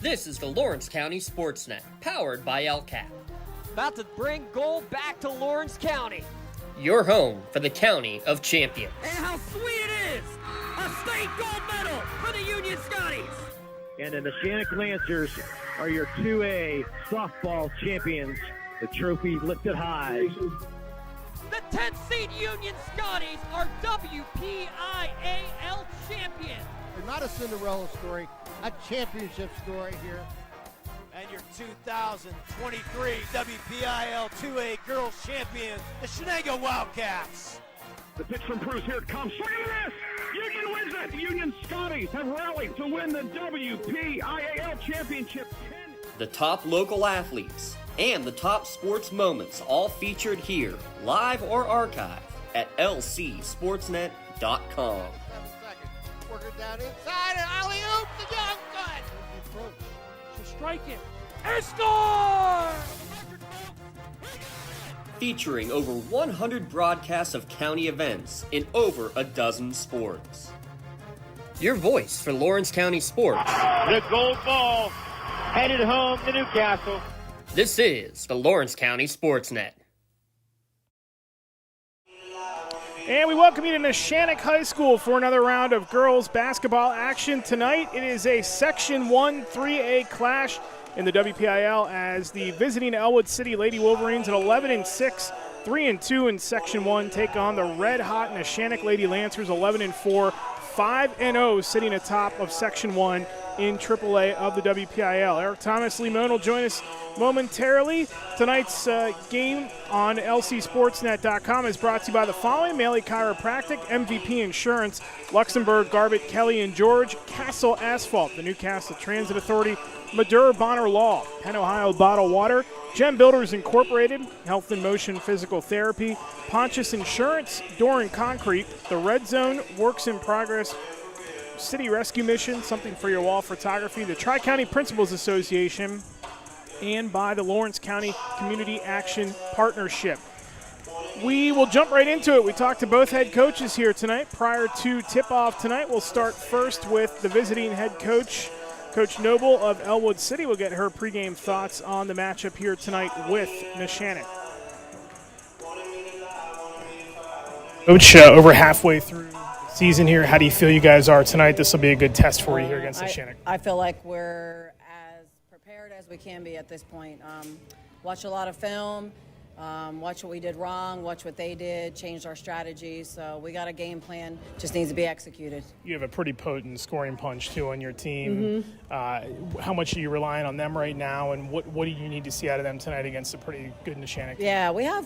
This is the Lawrence County SportsNet, powered by LCAP. About to bring gold back to Lawrence County. Your home for the County of Champions. And how sweet it is! A state gold medal for the Union Scotties! And the Neshannock Lancers are your 2A softball champions. The trophy lifted high. The 10th seed Union Scotties are WPIAL champions. Not a Cinderella story, a championship story here. And your 2023 WPIAL 2A Girls Champions, the Neshannock Wildcats. The pitch from Bruce, here it comes. Swing and a miss! Union wins it! The Union Scotties have rallied to win the WPIAL Championship. The top local athletes and the top sports moments all featured here, live or archived at lcsportsnet.com. Worker down inside, and alley-oop, the young gun. To strike it, and score! Featuring over 100 broadcasts of county events in over a dozen sports. Your voice for Lawrence County sports. The gold ball headed home to Newcastle. This is the Lawrence County SportsNet. And we welcome you to Neshannock High School for another round of girls basketball action tonight. It is a Section 1 3A clash in the WPIAL as the visiting Ellwood City Lady Wolverines at 11-6, 3-2 in Section 1 take on the red-hot Neshannock Lady Lancers, 11-4, 5-0, sitting atop of Section 1 in AAA of the WPIAL. Eric Thomas, Lee Moan will join us momentarily. Tonight's game on lcsportsnet.com is brought to you by the following: Maley Chiropractic, MVP Insurance, Luxembourg, Garbett, Kelly and George, Castle Asphalt, the Newcastle Transit Authority, Madura Bonner Law, Penn Ohio Bottled Water, Gem Builders Incorporated, Health and Motion Physical Therapy, Pontius Insurance, Door & Concrete, The Red Zone, Works in Progress, City Rescue Mission, something for your wall photography, the Tri-County Principals Association, and by the Lawrence County Community Action Partnership. We will jump right into it. We talked to both head coaches here tonight. Prior to tip-off tonight, we'll start first with the visiting head coach, Coach Noble of Ellwood City. We'll get her pregame thoughts on the matchup here tonight with Neshannock. Coach, over halfway through the season here, how do you feel you guys are tonight? This will be a good test for you here against Neshannock. I feel like we're as prepared as we can be at this point. Watch a lot of film, watch what we did wrong, watch what they did, changed our strategy. So we got a game plan, just needs to be executed. You have a pretty potent scoring punch, too, on your team. How much are you relying on them right now, and what do you need to see out of them tonight against a pretty good Neshannock team? Yeah, we have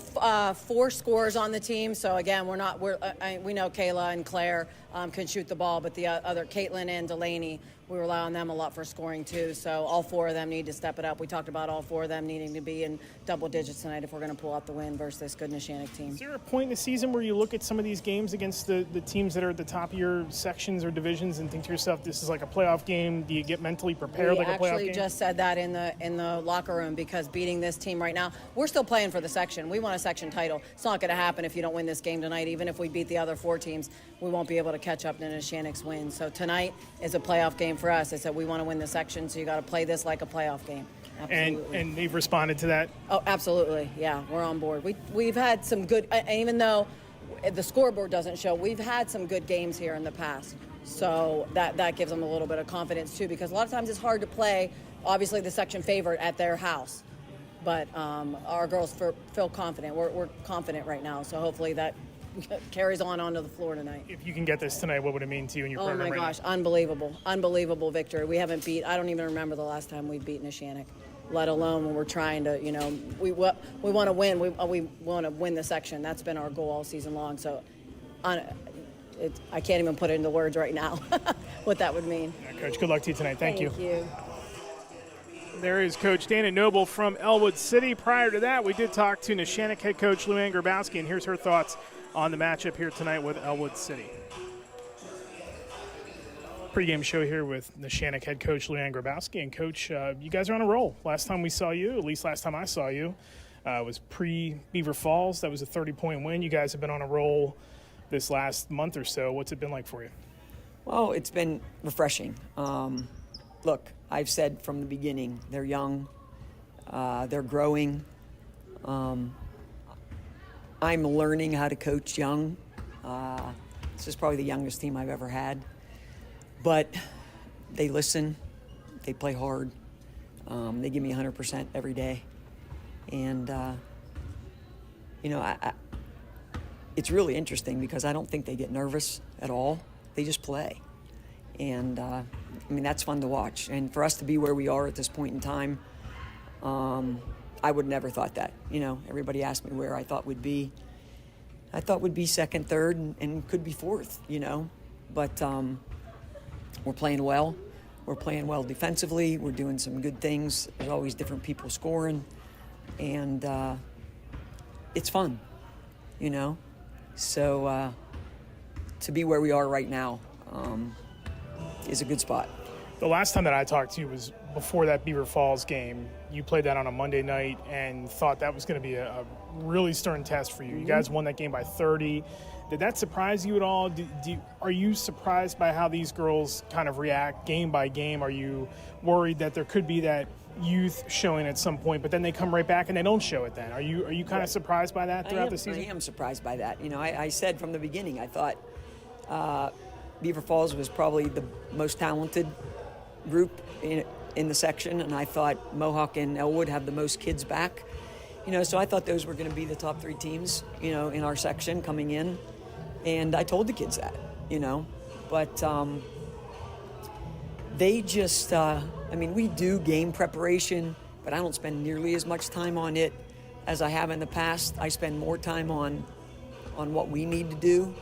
4 scorers on the team. So, again, we know Kayla and Claire can shoot the ball, but the other, Caitlin and Delaney, we rely on them a lot for scoring, too. So all 4 of them need to step it up. We talked about all 4 of them needing to be in double digits tonight if we're going to pull out the win versus this good Neshannock team. Is there a point in the season where you look at some of these games against the teams that are at the top of your sections or divisions and think to yourself, this is like a playoff game? Do you get mentally prepared like a playoff game? We actually just said that in the locker room, because beating this team right now, we're still playing for the section. We want a section title. It's not going to happen if you don't win this game tonight. Even if we beat the other 4 teams, we won't be able to catch up to Neshannock's win. So tonight is a playoff game for us. It's that we want to win the section, so you got to play this like a playoff game. Absolutely. And they've responded to that? Oh, absolutely. Yeah, we're on board. We've had some good, even though the scoreboard doesn't show, we've had some good games here in the past. So that gives them a little bit of confidence too, because a lot of times it's hard to play, obviously, the section favorite at their house. But our girls feel confident. We're confident right now, so hopefully that carries onto the floor tonight. If you can get this tonight, what would it mean to you and your program? Oh my gosh, unbelievable victory. We haven't I don't even remember the last time we've beaten Neshannock, let alone when we're trying to, we want to win. We want to win the section. That's been our goal all season long. So I can't even put it into words right now what that would mean. Yeah, Coach, good luck to you tonight. Thank you. Thank you. There is Coach Dana Noble from Ellwood City. Prior to that, we did talk to Neshannock head coach Luann Grabowski, and here's her thoughts on the matchup here tonight with Ellwood City. Pregame show here with Neshannock head coach Luann Grabowski. And, Coach, you guys are on a roll. Last time we saw you, at least last time I saw you, was pre-Beaver Falls. That was a 30-point win. You guys have been on a roll this last month or so. What's it been like for you? Well, it's been refreshing. look, I've said from the beginning, they're young, they're growing. I'm learning how to coach young. This is probably the youngest team I've ever had. But they listen, they play hard, they give me 100% every day. And, it's really interesting because I don't think they get nervous at all. They just play. And, that's fun to watch. And for us to be where we are at this point in time, I would never thought that. Everybody asked me where I thought we'd be. I thought we'd be second, third, and could be fourth, But we're playing well. We're playing well defensively. We're doing some good things. There's always different people scoring. And it's fun, So to be where we are right now is a good spot. The last time that I talked to you was before that Beaver Falls game. You played that on a Monday night and thought that was going to be a really stern test for you. You guys won that game by 30. Did that surprise you at all? Are you surprised by how these girls kind of react game by game? Are you worried that there could be that youth showing at some point, but then they come right back and they don't show it then? Are you kind of surprised by that throughout the season? I am surprised by that. I said from the beginning, I thought Beaver Falls was probably the most talented group in the section, and I thought Mohawk and Ellwood have the most kids back. So I thought those were going to be the top 3 teams, in our section coming in. And I told the kids that, But they just, we do game preparation, but I don't spend nearly as much time on it as I have in the past. I spend more time on what we need to do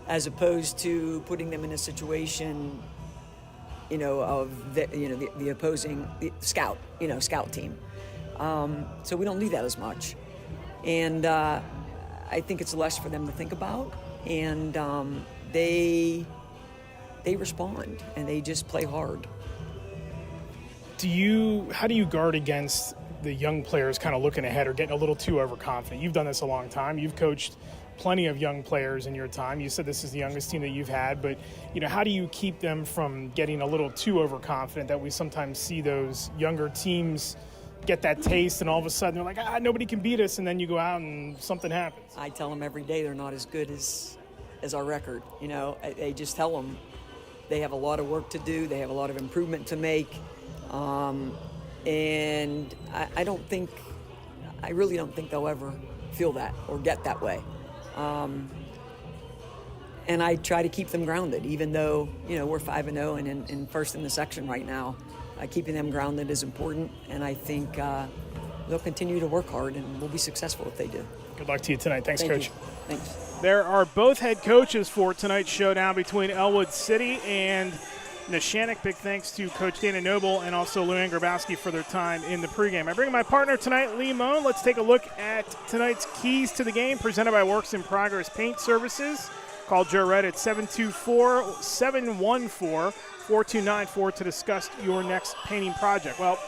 as opposed to putting them in a situation, of the opposing scout team. So we don't do that as much. And I think it's less for them to think about. And they respond and they just play hard. How do you guard against the young players kind of looking ahead or getting a little too overconfident? You've done this a long time. You've coached plenty of young players in your time. You said this is the youngest team that you've had, but how do you keep them from getting a little too overconfident that we sometimes see those younger teams get that taste and all of a sudden they're like, nobody can beat us, and then you go out and something happens? I tell them every day they're not as good as our record. I just tell them they have a lot of work to do. They have a lot of improvement to make. And I really don't think they'll ever feel that or get that way. And I try to keep them grounded, even though, we're 5-0 and in first in the section right now. Keeping them grounded is important, and I think they'll continue to work hard, and we'll be successful if they do. Good luck to you tonight. Thanks, Coach. Thanks. There are both head coaches for tonight's showdown between Ellwood City and Neshannock. Big thanks to Coach Dana Noble and also Luann Grabowski for their time in the pregame. I bring my partner tonight, Lee Moan. Let's take a look at tonight's keys to the game presented by Works in Progress Paint Services. Call Joe Red at 724-714-4294 to discuss your next painting project. Well,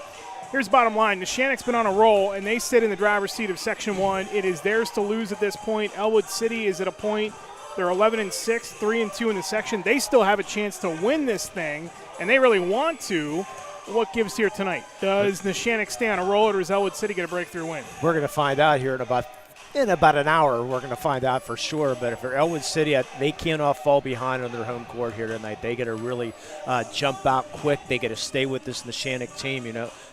here's the bottom line. Neshannock's been on a roll, and they sit in the driver's seat of Section 1. It is theirs to lose at this point. Ellwood City is at a point. They're 11-6, 3-2 in the section. They still have a chance to win this thing, and they really want to. What gives here tonight? Does Neshannock stay on a roll, or does Ellwood City get a breakthrough win? We're going to find out here in about an hour. We're going to find out for sure. But if they're Ellwood City, they cannot fall behind on their home court here tonight. They got to really jump out quick. They got to stay with this Neshannock team.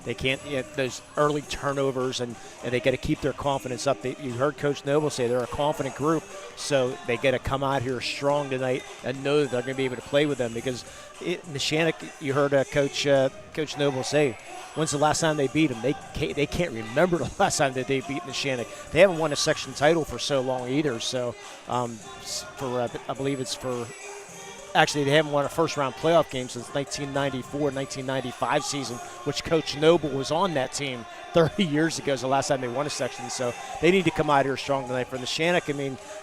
They can't those early turnovers, and they got to keep their confidence up. You heard Coach Noble say they're a confident group, so they got to come out here strong tonight and know that they're going to be able to play with them because Neshannock. You heard Coach Noble say, when's the last time they beat them? They can't remember the last time that they beat Neshannock. They haven't won a section title for so long either. So I believe it's for – actually, they haven't won a first-round playoff game since 1994-1995 season, which Coach Noble was on that team 30 years ago is the last time they won a section. So they need to come out here strong tonight. For Neshannock,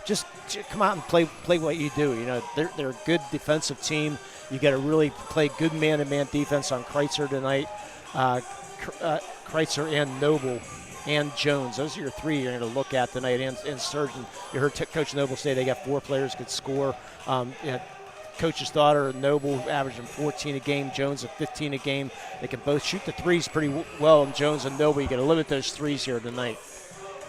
just come out and play what you do. They're a good defensive team. You got to really play good man-to-man defense on Kreitzer tonight. Kreitzer and Noble and Jones. Those are your three you're going to look at tonight. And Sturgeon. You heard Coach Noble say they got 4 players could score. coach's daughter, Noble, averaging 14 a game, Jones at 15 a game. They can both shoot the threes pretty well, and Jones and Noble, you got to limit those threes here tonight.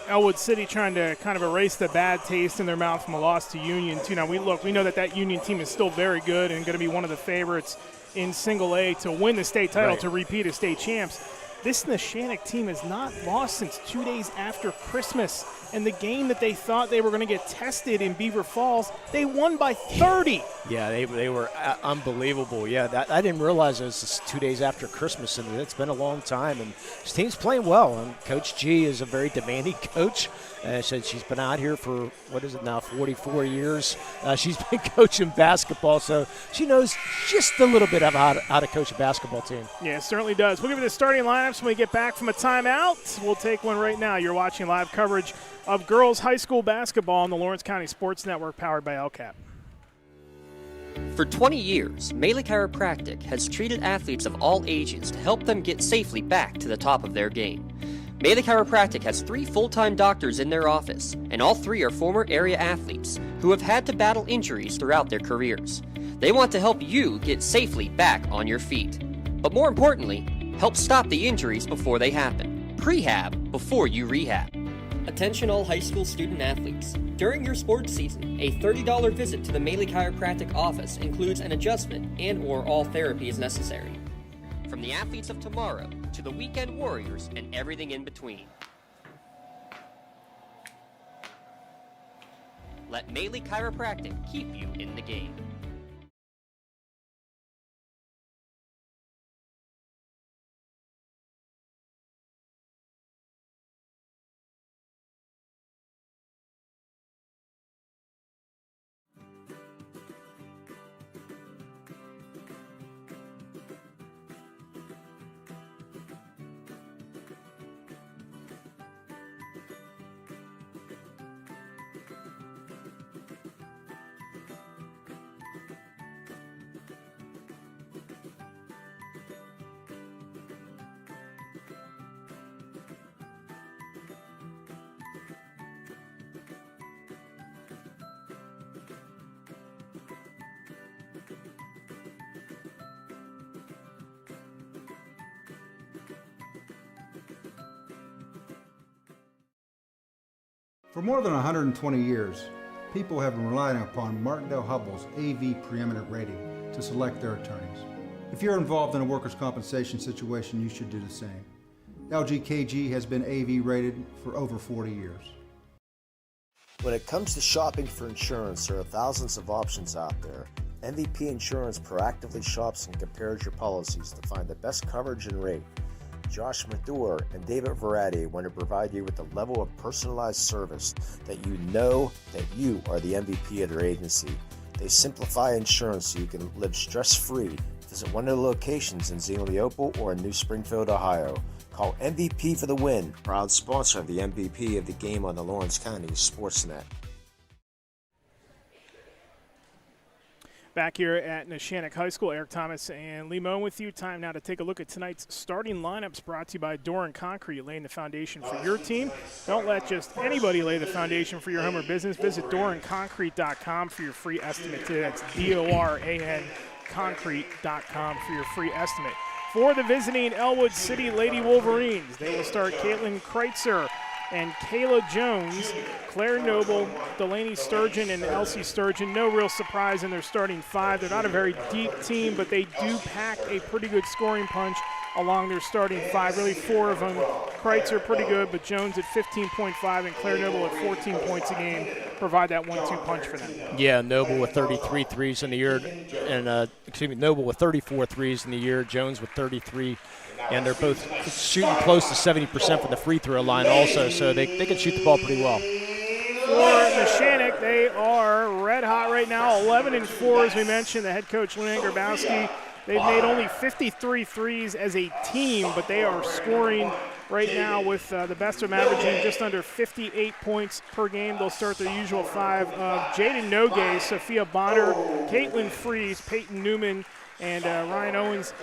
Ellwood City trying to kind of erase the bad taste in their mouth from a loss to Union, too. Now, we know that Union team is still very good and going to be one of the favorites in Single A to win the state title, to repeat as state champs. This Neshannock team has not lost since 2 days after Christmas. And the game that they thought they were going to get tested in Beaver Falls, they won by 30. Yeah, they were unbelievable. Yeah, I didn't realize it was 2 days after Christmas, and it's been a long time. And this team's playing well. And Coach G is a very demanding coach. Said she's been out here for, 44 years. She's been coaching basketball, so she knows just a little bit about how to coach a basketball team. Yeah, it certainly does. We'll give you the starting lineups when we get back from a timeout. We'll take one right now. You're watching live coverage of girls high school basketball on the Lawrence County Sports Network, powered by LCAP. For 20 years, Melee Chiropractic has treated athletes of all ages to help them get safely back to the top of their game. Melee Chiropractic has 3 full-time doctors in their office, and all 3 are former area athletes who have had to battle injuries throughout their careers. They want to help you get safely back on your feet. But more importantly, help stop the injuries before they happen. Prehab before you rehab. Attention all high school student athletes. During your sports season, a $30 visit to the Melee Chiropractic office includes an adjustment and/or all therapy is necessary. From the athletes of tomorrow to the weekend warriors and everything in between. Let Melee Chiropractic keep you in the game. For more than 120 years, people have been relying upon Martindale-Hubbell's AV preeminent rating to select their attorneys. If you're involved in a workers' compensation situation, you should do the same. LGKG has been AV rated for over 40 years. When it comes to shopping for insurance, there are thousands of options out there. MVP Insurance proactively shops and compares your policies to find the best coverage and rate. Josh Mathur and David Verratti want to provide you with the level of personalized service that you know that you are the MVP of their agency. They simplify insurance so you can live stress-free. Visit one of the locations in Zingleopole or in New Springfield, Ohio. Call MVP for the win. Proud sponsor of the MVP of the game on the Lawrence County SportsNet. Back here at Neshannock High School, Eric Thomas and Lee Moen with you. Time now to take a look at tonight's starting lineups, brought to you by Doran Concrete, laying the foundation for your team. Don't let just anybody lay the foundation for your home or business. Visit doranconcrete.com for your free estimate today. That's DORAN concrete.com for your free estimate. For the visiting Ellwood City Lady Wolverines, they will start Caitlin Kreitzer and Kayla Jones, Claire Noble, Delaney Sturgeon, and Elsie Sturgeon. No real surprise in their starting 5. They're not a very deep team, but they do pack a pretty good scoring punch along their starting 5. Really 4 of them. Kreitzer pretty good, but Jones at 15.5 and Claire Noble at 14 points a game provide that 1-2 punch for them. Yeah, Noble with 33 threes in the year, and Noble with 34 threes in the year, Jones with 33. And they're both shooting close to 70% from the free throw line also, so they can shoot the ball pretty well. For Neshannock, they are red hot right now, 11-4 as we mentioned. The head coach, Lynn Grabowski, they've made only 53 threes as a team, but they are scoring right now with the best of them averaging just under 58 points per game. They'll start their usual 5 of Jaden Nogue, Sophia Bonner, Caitlin Fries, Peyton Newman, And Ryan Owens,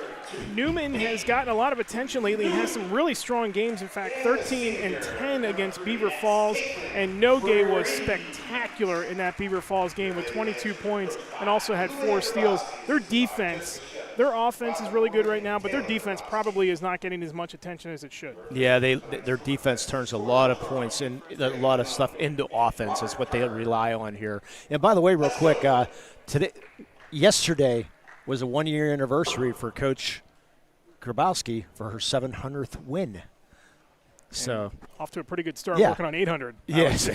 Newman has gotten a lot of attention lately. He has some really strong games. In fact, 13-10 against Beaver Falls. And Noge was spectacular in that Beaver Falls game with 22 points and also had 4 steals. Their offense is really good right now, but their defense probably is not getting as much attention as it should. Yeah, their defense turns a lot of points and a lot of stuff into offense. Is what they rely on here. And by the way, real quick, yesterday was a 1-year anniversary for Coach Grabowski for her 700th win. So off to a pretty good start, working on 800. Yes.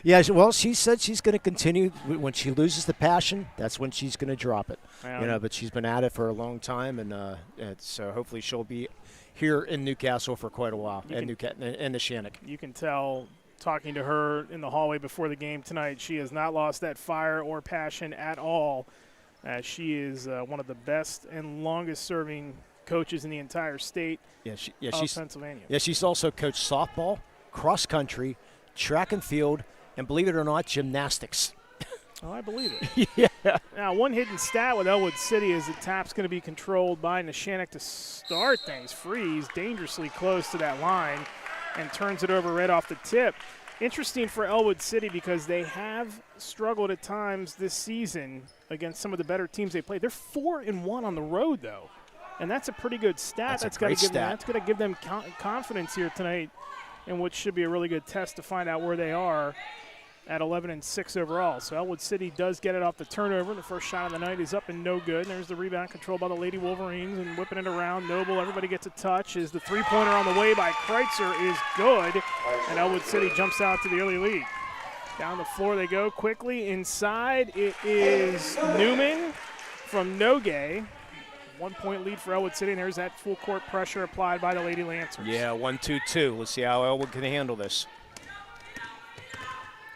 Yeah. Well, she said she's going to continue. When she loses the passion, that's when she's going to drop it. But she's been at it for a long time, and so hopefully she'll be here in Newcastle for quite a while, and Neshannock. You can tell, talking to her in the hallway before the game tonight, she has not lost that fire or passion at all. She is one of the best and longest-serving coaches in the entire state of Pennsylvania. Yeah, she's also coached softball, cross country, track and field, and believe it or not, gymnastics. Oh, I believe it. Yeah. Now, one hidden stat with Ellwood City is the tap's going to be controlled by Neshannock to start things. Freeze dangerously close to that line and turns it over right off the tip. Interesting for Ellwood City because they have struggled at times this season against some of the better teams they played. They're 4-1 on the road, though, and that's a pretty good stat. That's going to give them confidence here tonight in what should be a really good test to find out where they are at 11-6 overall. So Ellwood City does get it off the turnover. The first shot of the night is up and no good. There's the rebound controlled by the Lady Wolverines and whipping it around. Noble, everybody gets a touch. Is the three-pointer on the way by Kreitzer is good, and Ellwood City jumps out to the early lead. Down the floor they go quickly. Inside it is Newman from Noge. 1-point lead for Ellwood City, and there's that full court pressure applied by the Lady Lancers. Yeah, 1-2-2. Let's see how Ellwood can handle this.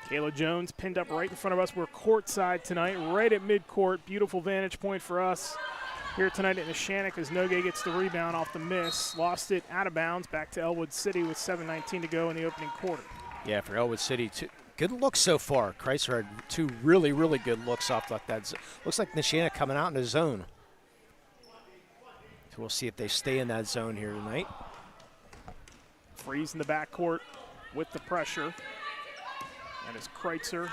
Kayla Jones pinned up right in front of us. We're courtside tonight, right at midcourt. Beautiful vantage point for us here tonight at Neshannock as Noge gets the rebound off the miss. Lost it out of bounds back to Ellwood City with 7:19 to go in the opening quarter. Yeah, for Ellwood City, good looks so far. Kreitzer had 2 really, really good looks off like that. Looks like Neshannock coming out in the zone. So we'll see if they stay in that zone here tonight. Freeze in the backcourt with the pressure. And as Kreitzer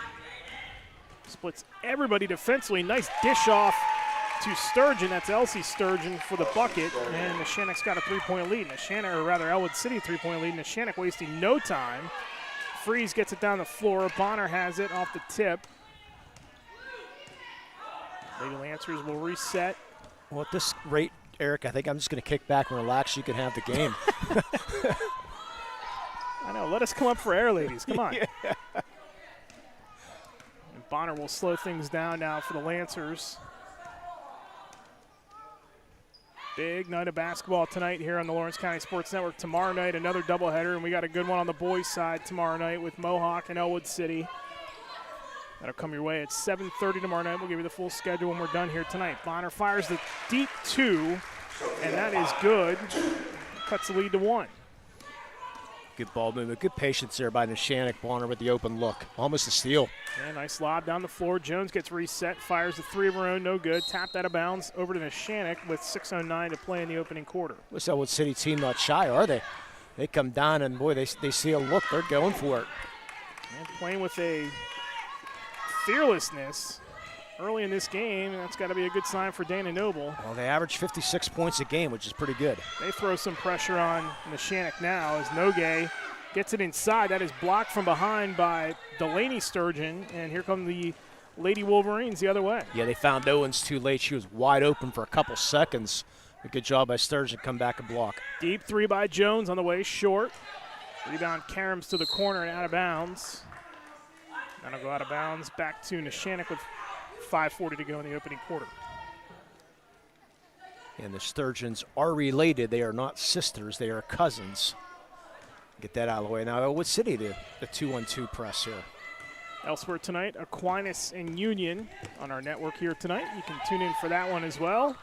splits everybody defensively. Nice dish off to Sturgeon. That's Elsie Sturgeon for the bucket. And Neshannock's got a 3-point lead. Ellwood City 3-point lead. Neshannock wasting no time. Freeze gets it down the floor. Bonner has it off the tip. Lady Lancers will reset. Well, at this rate, Eric, I think I'm just going to kick back and relax. You can have the game. I know. Let us come up for air, ladies. Come on. Yeah. And Bonner will slow things down now for the Lancers. Big night of basketball tonight here on the Lawrence County Sports Network. Tomorrow night, another doubleheader, and we got a good one on the boys' side tomorrow night with Mohawk and Ellwood City. That'll come your way at 7:30 tomorrow night. We'll give you the full schedule when we're done here tonight. Bonner fires the deep 2, and that is good. Cuts the lead to 1. Good ball movement. Good patience there by Neshannock. Bonner with the open look. Almost a steal. Yeah, nice lob down the floor. Jones gets reset, fires the 3 of her own, no good. Tapped out of bounds over to Neshannock with 6:09 to play in the opening quarter. This Ellwood City team not shy, are they? They come down and, boy, they see a look. They're going for it. And playing with a fearlessness early in this game, and that's got to be a good sign for Dana Noble. Well, they average 56 points a game, which is pretty good. They throw some pressure on Neshannock now as Noge gets it inside. That is blocked from behind by Delaney Sturgeon, and here come the Lady Wolverines the other way. Yeah, they found Owens too late. She was wide open for a couple seconds. A good job by Sturgeon to come back and block. Deep 3 by Jones on the way, short. Rebound Karams to the corner and out of bounds. That'll go out of bounds back to Neshannock with 5:40 to go in the opening quarter. And the Sturgeons are related. They are not sisters. They are cousins. Get that out of the way. Now, Ellwood City, the 2-1-2 press here. Elsewhere tonight, Aquinas and Union on our network here tonight. You can tune in for that one as well.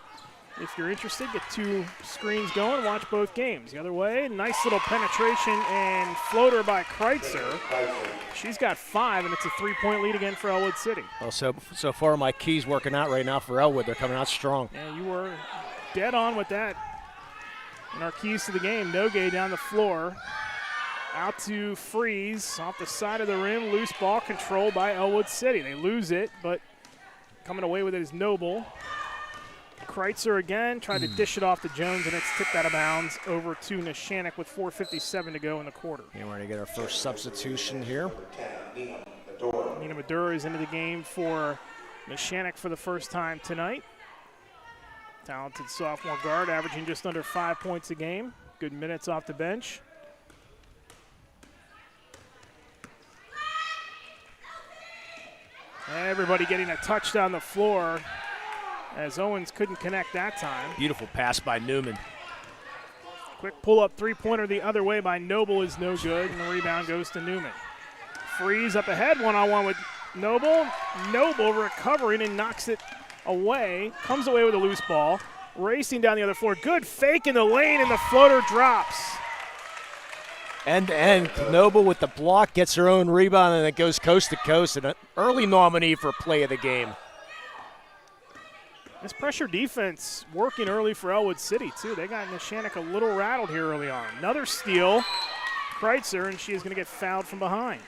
if you're interested, get 2 screens going, watch both games. The other way, nice little penetration and floater by Kreitzer. She's got 5, and it's a 3-point lead again for Ellwood City. Well, so far my key's working out right now for Ellwood. They're coming out strong. Yeah, you were dead on with that. And our keys to the game, Nogue down the floor. Out to Freeze, off the side of the rim, loose ball controlled by Ellwood City. They lose it, but coming away with it is Noble. Kreitzer again, tried to dish it off to Jones, and it's tipped out of bounds over to Neshannock with 4:57 to go in the quarter. And we're going to get our first substitution here. Nina Madura is into the game for Neshannock for the first time tonight. Talented sophomore guard, averaging just under 5 points a game. Good minutes off the bench. Everybody getting a touch down the floor, as Owens couldn't connect that time. Beautiful pass by Newman. Quick pull-up three-pointer the other way by Noble is no good, and the rebound goes to Newman. Freeze up ahead, one-on-one with Noble. Noble recovering and knocks it away, comes away with a loose ball, racing down the other floor. Good fake in the lane, and the floater drops. And Noble with the block gets her own rebound, and it goes coast to coast, and an early nominee for play of the game. This pressure defense working early for Ellwood City, too. They got Neshannock a little rattled here early on. Another steal, Kreitzer, and she is going to get fouled from behind.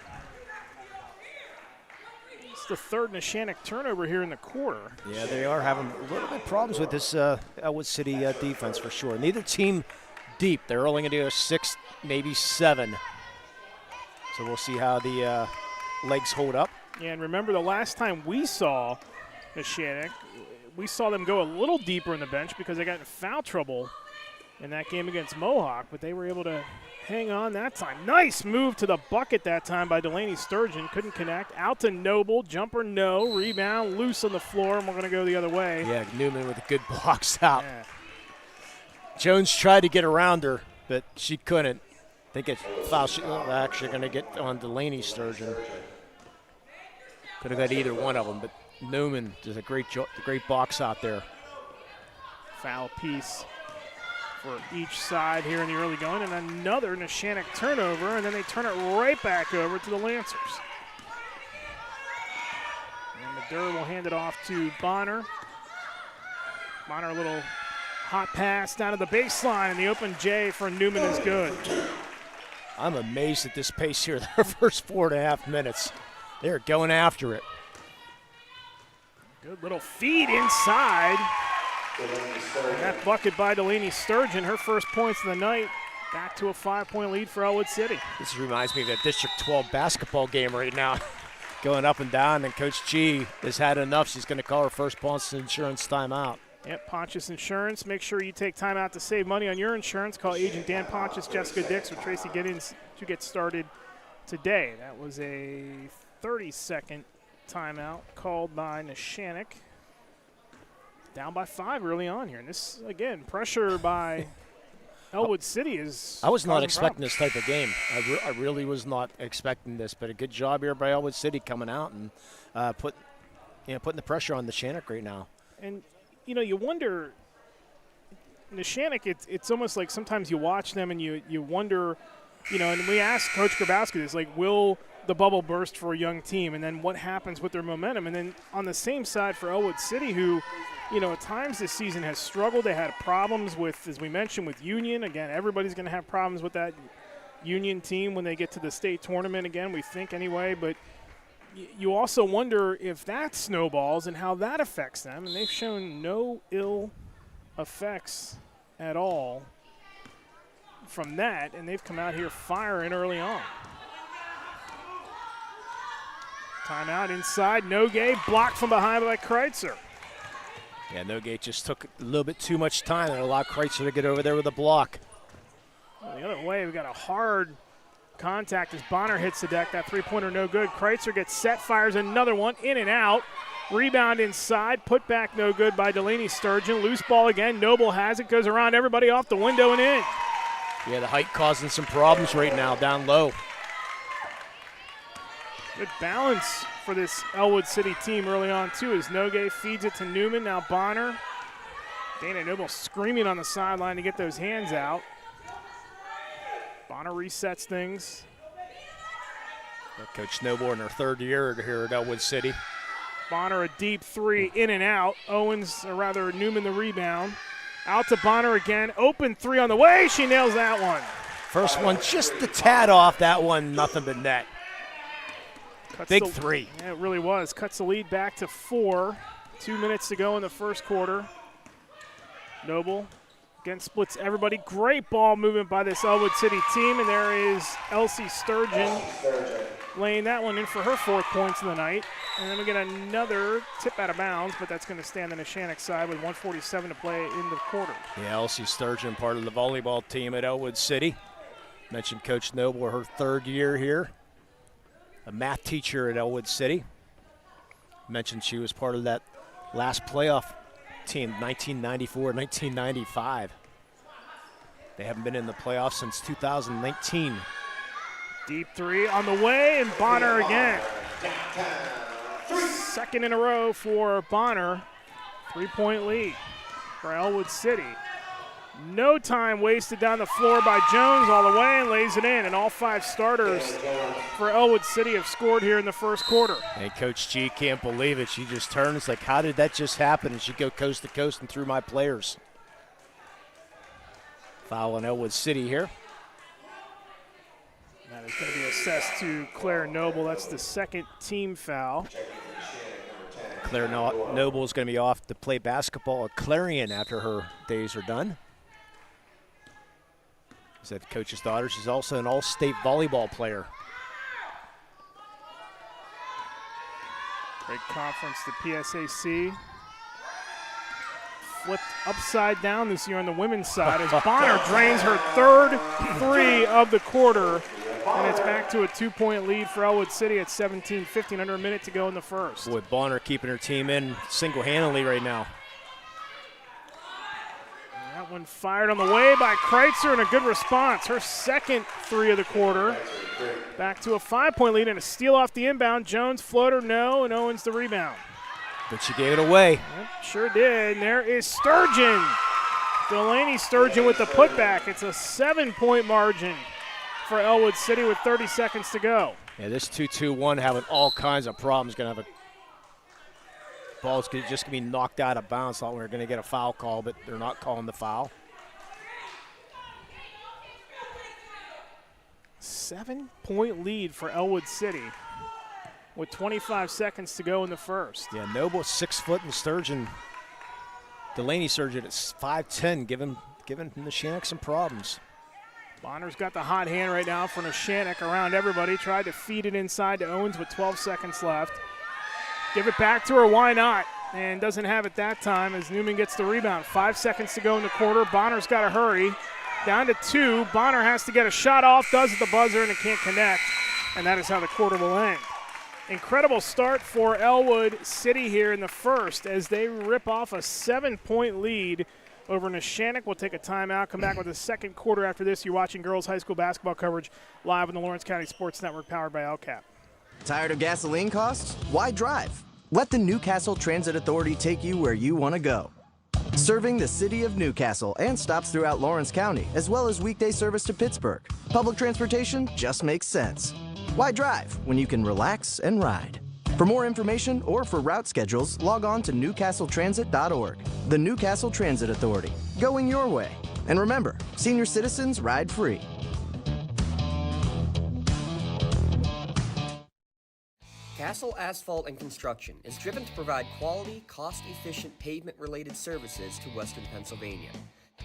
It's the 3rd Neshannock turnover here in the quarter. Yeah, they are having a little bit problems with this Ellwood City defense for sure. Neither team deep. They're only going to go 6, maybe 7. So we'll see how the legs hold up. Yeah, and remember the last time we saw Neshannock, we saw them go a little deeper in the bench because they got in foul trouble in that game against Mohawk, but they were able to hang on that time. Nice move to the bucket that time by Delaney Sturgeon. Couldn't connect. Out to Noble. Jumper, no. Rebound, loose on the floor, and we're going to go the other way. Yeah, Newman with a good blocks out. Yeah. Jones tried to get around her, but she couldn't. I think it's foul. Actually going to get on Delaney Sturgeon. Could have got either one of them, but Newman does a great box out there. Foul piece for each side here in the early going, and another Neshannock turnover, and then they turn it right back over to the Lancers. And Madura will hand it off to Bonner. Bonner, a little hot pass down to the baseline, and the open J for Newman is good. I'm amazed at this pace here. Their first 4.5 minutes. They're going after it. Good little feed inside. And that bucket by Delaney Sturgeon, her first points of the night. Back to a 5-point lead for Ellwood City. This reminds me of a District 12 basketball game right now. Going up and down, and Coach G has had enough. She's going to call her first Pontius Insurance timeout. Yep, Pontius Insurance. Make sure you take time out to save money on your insurance. Call Agent Dan Pontius, Jessica Dix, or Tracy Giddens to get started today. That was a 30-second timeout called by Neshannock. Down by 5 early on here. And this, again, pressure by Ellwood City is. I was not expecting this type of game. I really was not expecting this, but a good job here by Ellwood City coming out and putting the pressure on Neshannock right now. And, you wonder, Neshannock, it's almost like sometimes you watch them and you wonder, and we asked Coach Grabowski this, like, will the bubble burst for a young team, and then what happens with their momentum? And then on the same side for Ellwood City, who, at times this season has struggled. They had problems with, as we mentioned, with Union. Again, everybody's going to have problems with that Union team when they get to the state tournament again, we think anyway. But you also wonder if that snowballs and how that affects them. And they've shown no ill effects at all from that, and they've come out here firing early on. Timeout inside. Nogue blocked from behind by Kreitzer. Yeah, Nogue just took a little bit too much time and allowed Kreitzer to get over there with a block. Well, the other way, we got a hard contact as Bonner hits the deck. That three-pointer no good. Kreitzer gets set, fires another one, in and out. Rebound inside, put back no good by Delaney Sturgeon. Loose ball again. Noble has it, goes around everybody off the window and in. Yeah, the height causing some problems right now down low. Good balance for this Ellwood City team early on, too, as Nogue feeds it to Newman. Now Bonner Dana Noble screaming on the sideline to get those hands out. Bonner resets things. Coach Noble in her third year here at Ellwood City. Bonner a deep three, in and out. Owens, or rather Newman the rebound. Out to Bonner again. Open three on the way. She nails that one. First one just a tad off. That one, nothing but net. Big three. Yeah, it really was. Cuts the lead back to 4. 2 minutes to go in the first quarter. Noble again splits everybody. Great ball movement by this Ellwood City team. And there is Elsie Sturgeon laying that one in for her 4th points of the night. And then we get another tip out of bounds, but that's going to stand on the Neshannock side with 1:47 to play in the quarter. Yeah, Elsie Sturgeon, part of the volleyball team at Ellwood City. Mentioned Coach Noble, her 3rd year here. A math teacher at Ellwood City. Mentioned she was part of that last playoff team, 1994-1995. They haven't been in the playoffs since 2019. Deep three on the way, and Bonner again. 2nd in a row for Bonner. 3-point lead for Ellwood City. No time wasted down the floor by Jones all the way and lays it in. And all 5 starters for Ellwood City have scored here in the first quarter. And Coach G can't believe it. She just turns like, how did that just happen? And she go coast to coast and through my players. Foul on Ellwood City here. That is going to be assessed to Claire Noble. That's the 2nd team foul. Claire Noble is going to be off to play basketball at Clarion after her days are done. As the coach's daughter, she's also an all-state volleyball player. Great conference, the PSAC. Flipped upside down this year on the women's side as Bonner drains her 3rd 3 of the quarter. And it's back to a 2-point lead for Ellwood City at 17:15, under a minute to go in the first. Boy, Bonner keeping her team in single-handedly right now. That one fired on the way by Kreitzer, and a good response. Her 2nd 3 of the quarter. Back to a 5-point lead and a steal off the inbound. Jones floater, no, and Owens the rebound. But she gave it away. Yep, sure did. And there is Sturgeon. Delaney Sturgeon with the putback. It's a 7-point margin for Ellwood City with 30 seconds to go. Yeah, this 2-2-1 having all kinds of problems. Going to have a ball's just going to be knocked out of bounds. Thought we were going to get a foul call, but they're not calling the foul. 7-point lead for Ellwood City with 25 seconds to go in the first. Yeah, Noble 6 foot and Sturgeon. Delaney Sturgeon at 5'10", giving Neshannock some problems. Bonner's got the hot hand right now for Neshannock around everybody. Tried to feed it inside to Owens with 12 seconds left. Give it back to her, why not? And doesn't have it that time as Newman gets the rebound. 5 seconds to go in the quarter. Bonner's got to hurry. Down to 2. Bonner has to get a shot off, does at the buzzer, and it can't connect. And that is how the quarter will end. Incredible start for Ellwood City here in the first as they rip off a 7-point lead over Neshannock. We'll take a timeout, come back with the second quarter after this. You're watching girls high school basketball coverage live on the Lawrence County Sports Network powered by LCAP. Tired of gasoline costs? Why drive? Let the Newcastle Transit Authority take you where you want to go. Serving the city of Newcastle and stops throughout Lawrence County, as well as weekday service to Pittsburgh. Public transportation just makes sense. Why drive when you can relax and ride? For more information or for route schedules, log on to newcastletransit.org. The Newcastle Transit Authority, going your way. And remember, senior citizens ride free. Castle Asphalt and Construction is driven to provide quality, cost-efficient pavement-related services to Western Pennsylvania.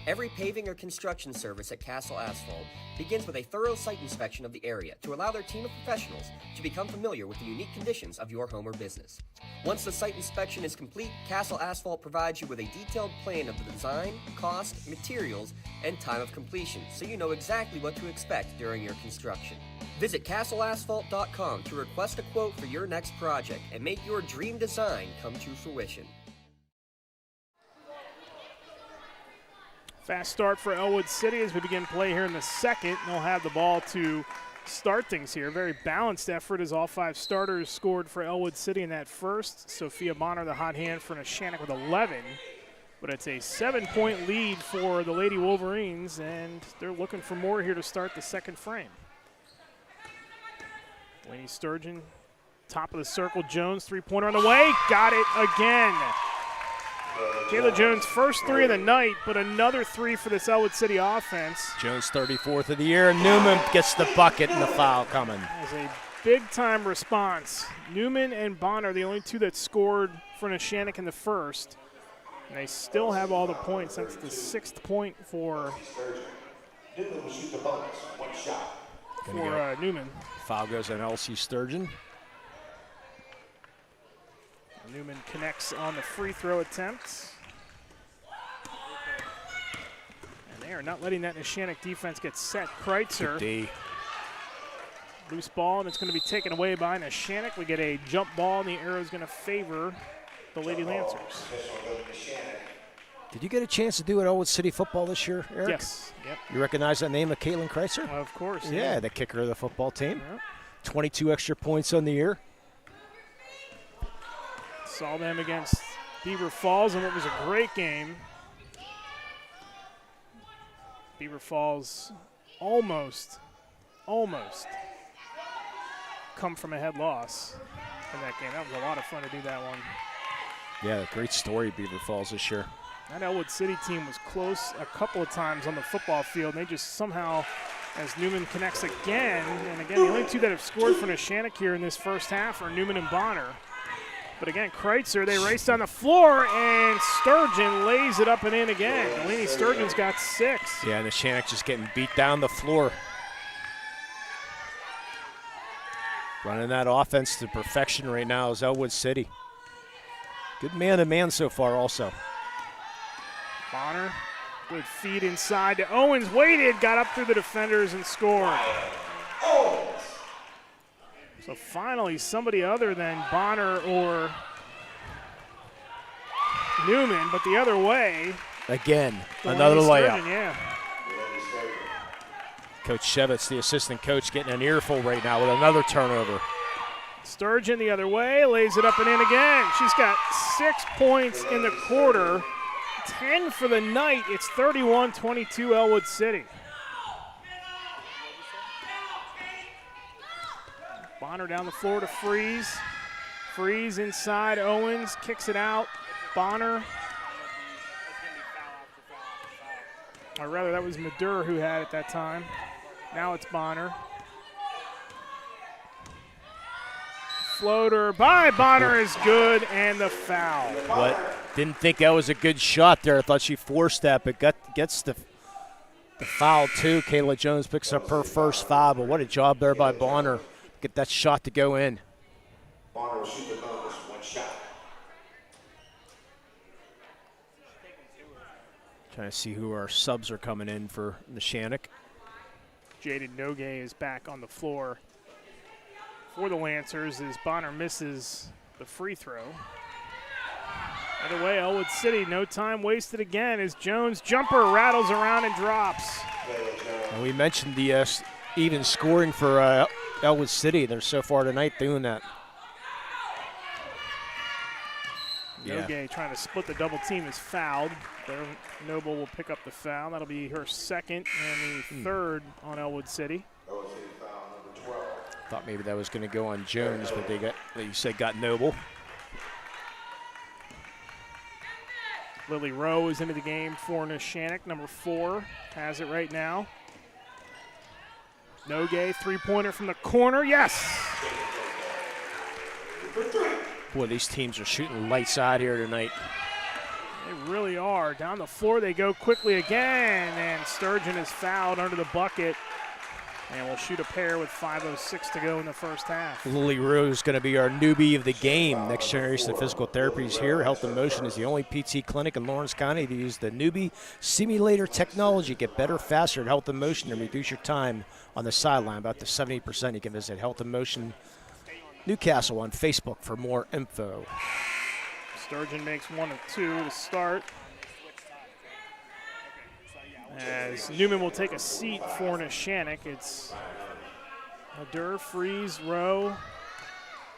Every paving or construction service at Castle Asphalt begins with a thorough site inspection of the area to allow their team of professionals to become familiar with the unique conditions of your home or business. Once the site inspection is complete, Castle Asphalt provides you with a detailed plan of the design, cost, materials, and time of completion, so you know exactly what to expect during your construction. Visit castleasphalt.com to request a quote for your next project and make your dream design come to fruition. Fast start for Ellwood City as we begin play here in the second. They'll have the ball to start things here. Very balanced effort as all 5 starters scored for Ellwood City in that first. Sophia Bonner, the hot hand for Neshannock with 11. But it's a 7-point lead for the Lady Wolverines, and they're looking for more here to start the second frame. Lainey Sturgeon, top of the circle. Jones, three-pointer on the way. Got it again. Kayla Jones, first three of the night, but another three for this Ellwood City offense. Jones 34th of the year, and Newman gets the bucket and the foul coming. That was a big-time response. Newman and Bonner, the only two that scored for Neshannock in the first. And they still have all the points. That's the 6th point for Newman. Foul goes on Elsie Sturgeon. Newman connects on the free throw attempt. And they are not letting that Neshannock defense get set. Kreitzer. Loose ball, and it's going to be taken away by Neshannock. We get a jump ball, and the arrow is going to favor the Lady Lancers. Did you get a chance to do it Ellwood City football this year, Eric? Yes. Yep. You recognize that name of Caitlin Kreitzer? Of course. Yeah, the kicker of the football team. Yep. 22 extra points on the year. Saw them against Beaver Falls, and it was a great game. Beaver Falls almost come from a head loss in that game. That was a lot of fun to do that one. Yeah, great story, Beaver Falls this year. That Ellwood City team was close a couple of times on the football field. And they just somehow, as Newman connects again, and again, the only two that have scored for Neshannock here in this first half are Newman and Bonner. But again, Kreitzer, they raced on the floor, and Sturgeon lays it up and in again. Delaney Sturgeon's got 6. Yeah, Neshannock just getting beat down the floor. Running that offense to perfection right now is Ellwood City. Good man-to-man so far also. Bonner, good feed inside to Owens, waited, got up through the defenders and scored. So finally somebody other than Bonner or Newman, but the other way. Again, another layup. Yeah. Coach Shevitz, the assistant coach, getting an earful right now with another turnover. Sturgeon the other way, lays it up and in again. She's got 6 points in the quarter, 10 for the night. It's 31-22 Ellwood City. Bonner down the floor to Freeze. Freeze inside, Owens kicks it out. Bonner. Or rather, that was Madur who had it that time. Now it's Bonner. Floater by Bonner is good, and the foul. But didn't think that was a good shot there. I thought she forced that, but gets the foul too. Kayla Jones picks up her first foul, but what a job there by Bonner. Get that shot to go in. Bonner will shoot the bonus, 1 shot. Trying to see who our subs are coming in for Neshannock. Jaden Nogue is back on the floor for the Lancers as Bonner misses the free throw. Either way, Ellwood City, no time wasted again as Jones' jumper rattles around and drops. And we mentioned the even scoring for Ellwood City. They're so far tonight doing that. Nogue trying to split the double team is fouled. Noble will pick up the foul. That'll be her second and the third on Ellwood City. Thought maybe that was going to go on Jones, but they got Noble. Lily Rowe is into the game for Neshannock. Number 4 has it right now. Nogue, three-pointer from the corner. Yes! Boy, these teams are shooting lights out here tonight. They really are. Down the floor they go quickly again, and Sturgeon is fouled under the bucket. And we'll shoot a pair with 5:06 to go in the first half. Lily Rose is going to be our newbie of the game. Next Generation of Physical Therapy is here. Health in Motion is the only PT clinic in Lawrence County to use the newbie simulator technology. Get better, faster at Health in Motion and reduce your time on the sideline. About to 70%. You can visit Health in Motion Newcastle on Facebook for more info. Sturgeon makes 1 of 2 to start. As Newman will take a seat for Neshannock. It's Madur, Freeze, Rowe,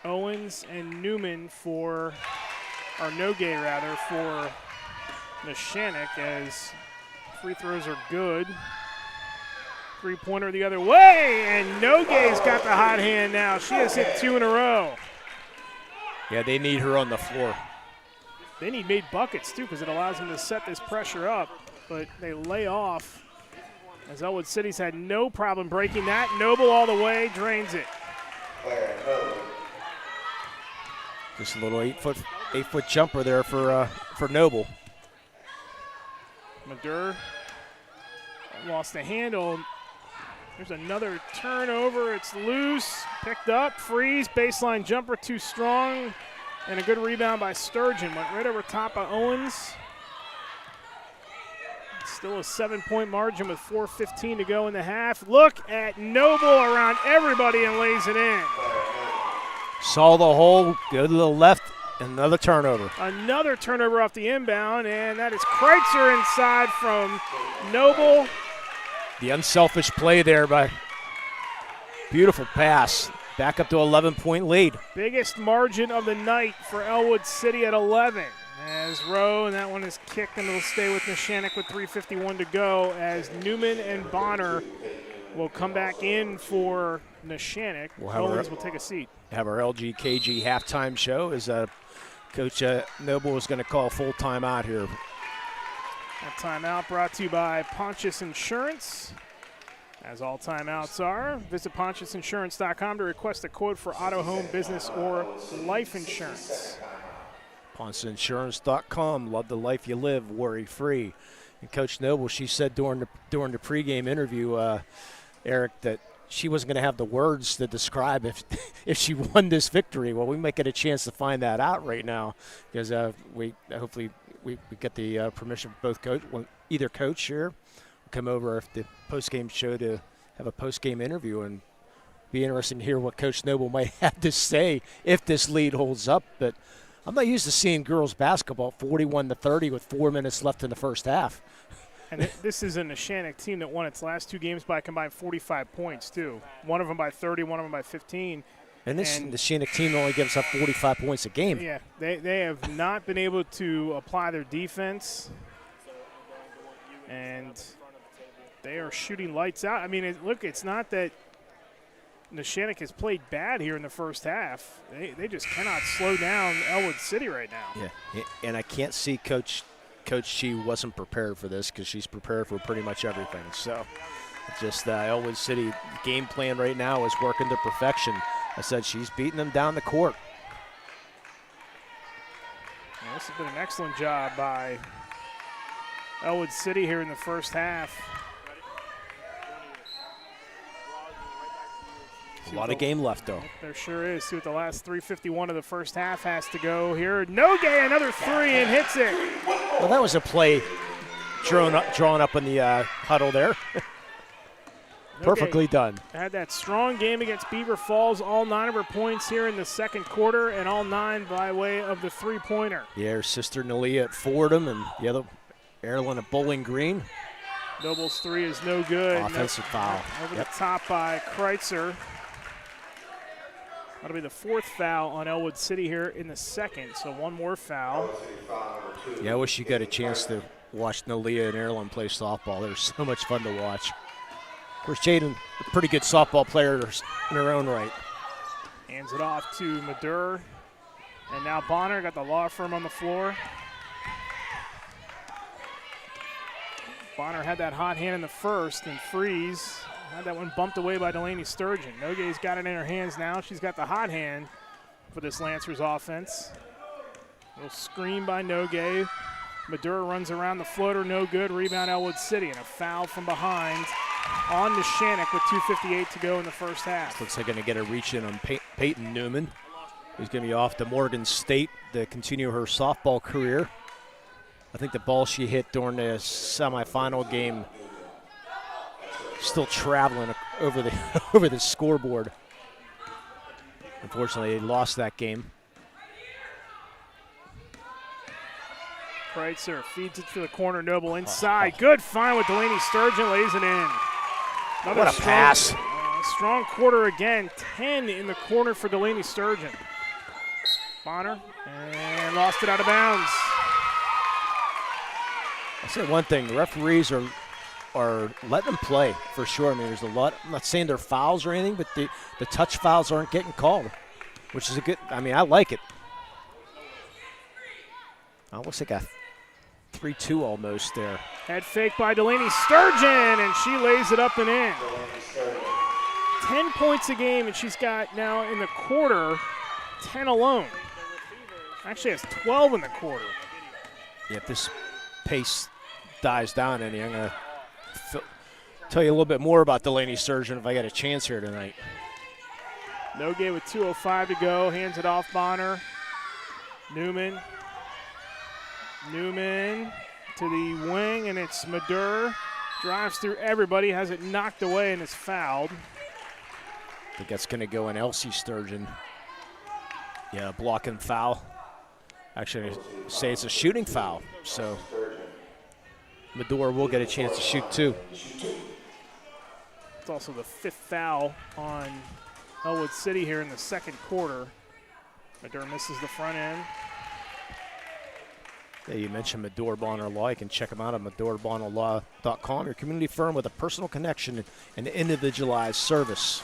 Owens, and Newman for, or Nogue rather, for Neshannock as free throws are good. Three-pointer the other way, and Nogue's got the hot hand now. She has hit 2 in a row. Yeah, they need her on the floor. They need made buckets, too, because it allows them to set this pressure up. But they lay off as Ellwood City's had no problem breaking that. Noble all the way, drains it. Just a little 8-foot jumper there for Noble. Madur lost the handle. There's another turnover. It's loose, picked up, freeze, baseline jumper too strong, and a good rebound by Sturgeon. Went right over top of Owens. Still a 7-point margin with 4:15 to go in the half. Look at Noble around everybody and lays it in. Saw the hole, go to the left, another turnover. Another turnover off the inbound, and that is Kreitzer inside from Noble. The unselfish play there by beautiful pass. Back up to 11-point lead. Biggest margin of the night for Ellwood City at 11. As Rowe, and that one is kicked, and it'll stay with Neshannock with 3:51 to go as Newman and Bonner will come back in for Neshannock. Owens will take a seat. Have our LGKG halftime show as Coach Noble is going to call full timeout here. That timeout brought to you by Pontius Insurance. As all timeouts are, visit PontiusInsurance.com to request a quote for auto, home, business, or life insurance. PontiusInsurance.com. Love the life you live, worry-free. And Coach Noble, she said during the pregame interview, Eric, that she wasn't going to have the words to describe if she won this victory. Well, we might get a chance to find that out right now because hopefully we get the permission from both either coach here will come over if the postgame show to have a postgame interview, and be interesting to hear what Coach Noble might have to say if this lead holds up. But I'm not used to seeing girls basketball 41-30 with 4 minutes left in the first half. And this is a Neshannock team that won its last 2 games by a combined 45 points, too. One of them by 30, one of them by 15. And this Neshannock team only gives up 45 points a game. Yeah, they have not been able to apply their defense. And they are shooting lights out. I mean, look, it's not that Neshannock has played bad here in the first half. They just cannot slow down Ellwood City right now. Yeah, and I can't see Coach Chi wasn't prepared for this because she's prepared for pretty much everything. So just Ellwood City game plan right now is working to perfection. I said she's beating them down the court. Well, this has been an excellent job by Ellwood City here in the first half. A lot of game left, though. There sure is. See what the last 3:51 of the first half has to go here. Nogue, another 3, and hits it. Well, that was a play drawn up in the huddle there. Perfectly done. Had that strong game against Beaver Falls, all 9 of her points here in the second quarter, and all 9 by way of the 3-pointer. Yeah, her sister Nalia at Fordham, and the other Erilyn at Bowling Green. Noble's 3 is no good. Offensive foul. Over the top by Kreitzer. That'll be the 4th foul on Ellwood City here in the second, so 1 more foul. Yeah, I wish you got a chance to watch Nalia and Erilyn play softball. They're so much fun to watch. Of course, Jaden, a pretty good softball player in her own right. Hands it off to Madur. And now Bonner got the law firm on the floor. Bonner had that hot hand in the first and freeze. Had that one bumped away by Delaney Sturgeon. Nogue's got it in her hands now. She's got the hot hand for this Lancers offense. A little screen by Nogue. Madur runs around the floater, no good. Rebound Ellwood City, and a foul from behind on Neshannock with 2:58 to go in the first half. Looks like going to get a reach in on Peyton Newman, who's going to be off to Morgan State to continue her softball career. I think the ball she hit during the semifinal game still traveling over the scoreboard. Unfortunately, they lost that game. Kreitzer feeds it to the corner. Noble inside. Good find with Delaney Sturgeon. Lays it in. What a pass. Strong quarter again. 10 in the corner for Delaney Sturgeon. Bonner and lost it out of bounds. say one thing, the referees are letting them play for sure. I mean, there's a lot. I'm not saying they're fouls or anything, but the touch fouls aren't getting called, which is a good. I mean, I like it. Looks like a 3-2 almost there. Head fake by Delaney Sturgeon, and she lays it up and in. 10 points a game, and she's got now in the quarter 10 alone. Actually has 12 in the quarter. Yeah, if this pace dies down any, I'm going to tell you a little bit more about Delaney Sturgeon if I get a chance here tonight. Nogue with 2:05 to go, hands it off Bonner. Newman to the wing, and it's Madur. Drives through everybody, has it knocked away, and is fouled. I think that's going to go in Elsie Sturgeon. Yeah, blocking foul. Actually, I say it's a shooting foul, so Madur will get a chance to shoot too. It's also the 5th foul on Ellwood City here in the second quarter. Madur misses the front end. Yeah, you mentioned Madur Bonner Law. You can check them out at madurbonnerlaw.com, your community firm with a personal connection and individualized service.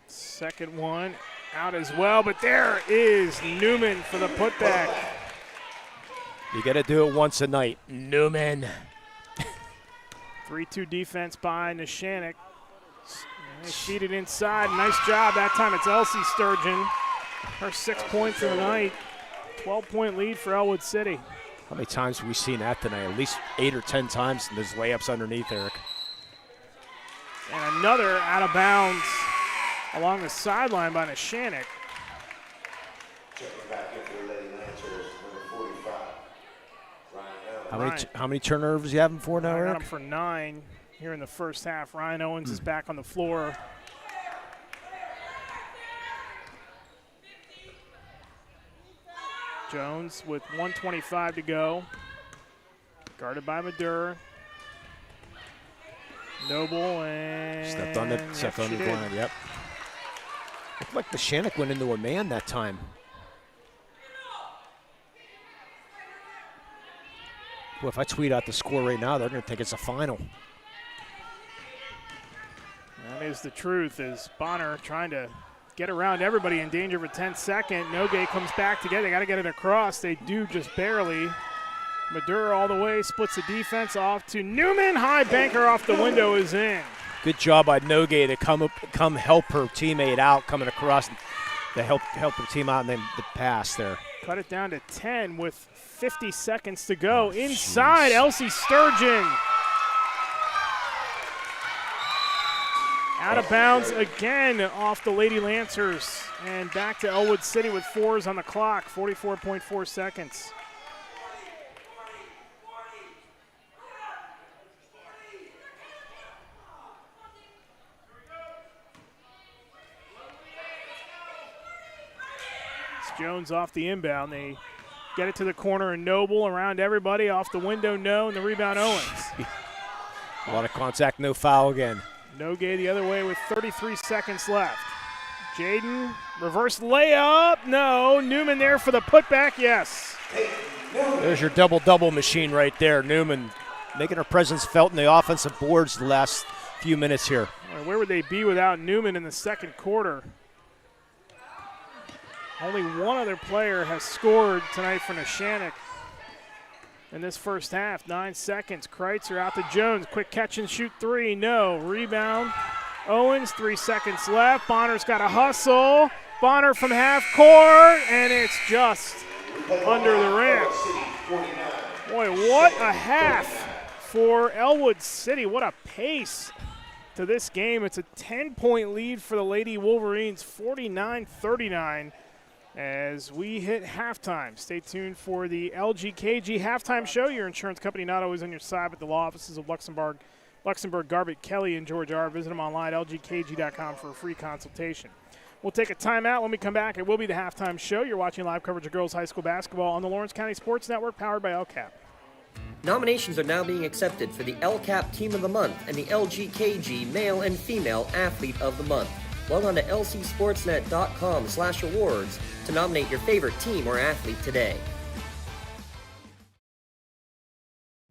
Second one out as well, but there is Newman for the putback. You got to do it once a night. Newman. 3-2 defense by Neshannock. They feed it inside. Nice job. That time it's Elsie Sturgeon. Her 6 points of the night. 12-point lead for Ellwood City. How many times have we seen that tonight? At least 8 or 10 times, and there's layups underneath, Eric. And another out of bounds along the sideline by Neshannock. Checking back in for the Lady Lancers, number 45. How many turnovers you having for now, I got Eric? him for 9 here in the first half. Ryan Owens is back on the floor. Jones with 1:25 to go. Guarded by Madur. Noble and Stepped on the line, yep. Looked like Neshannock went into a man that time. Well, if I tweet out the score right now, they're going to think it's a final. That is the truth, is Bonner trying to get around everybody in danger of a 10-second. Nogue comes back together. They got to get it across. They do just barely. Madur all the way, splits the defense off to Newman. High banker off the window is in. Good job by Nogue to come help her teammate out, coming across to help her team out, and then the pass there. Cut it down to 10 with 50 seconds to go. Inside, Elsie Sturgeon. Out of bounds again off the Lady Lancers. And back to Ellwood City with 4s on the clock, 44.4 seconds. It's Jones off the inbound. They get it to the corner, and Noble around everybody. Off the window, no, and the rebound, Owens. A lot of contact, no foul again. Nogue the other way with 33 seconds left. Jaden, reverse layup. No. Newman there for the putback. Yes. There's your double-double machine right there. Newman making her presence felt in the offensive boards the last few minutes here. Where would they be without Newman in the second quarter? Only one other player has scored tonight for Neshannock in this first half. 9 seconds. Kreitzer out to Jones. Quick catch and shoot 3. No. Rebound. Owens, 3 seconds left. Bonner's got a hustle. Bonner from half court, and it's just under the rim. Boy, what a half for Ellwood City. What a pace to this game. It's a 10-point lead for the Lady Wolverines, 49-39. As we hit halftime. Stay tuned for the LGKG halftime show. Your insurance company not always on your side, but the law offices of Luxembourg, Garbutt, Kelly, and George R. Visit them online, lgkg.com, for a free consultation. We'll take a timeout. When we come back, it will be the halftime show. You're watching live coverage of girls high school basketball on the Lawrence County Sports Network, powered by LCAP. Nominations are now being accepted for the LCAP Team of the Month and the LGKG Male and Female Athlete of the Month. Log on to lcsportsnet.com/awards to nominate your favorite team or athlete today.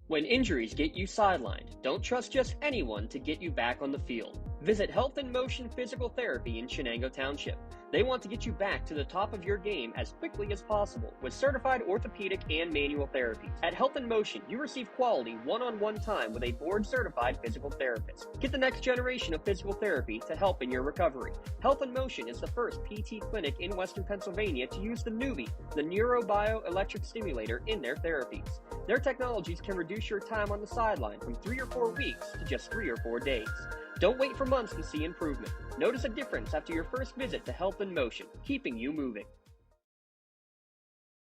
When injuries get you sidelined, don't trust just anyone to get you back on the field. Visit Health in Motion Physical Therapy in Shenango Township. They want to get you back to the top of your game as quickly as possible with certified orthopedic and manual therapies. At Health in Motion, you receive quality one-on-one time with a board-certified physical therapist. Get the next generation of physical therapy to help in your recovery. Health in Motion is the first PT clinic in Western Pennsylvania to use the Nuvie, the neurobioelectric stimulator, in their therapies. Their technologies can reduce your time on the sideline from 3 or 4 weeks to just 3 or 4 days. Don't wait for months to see improvement. Notice a difference after your first visit to Health in Motion, keeping you moving.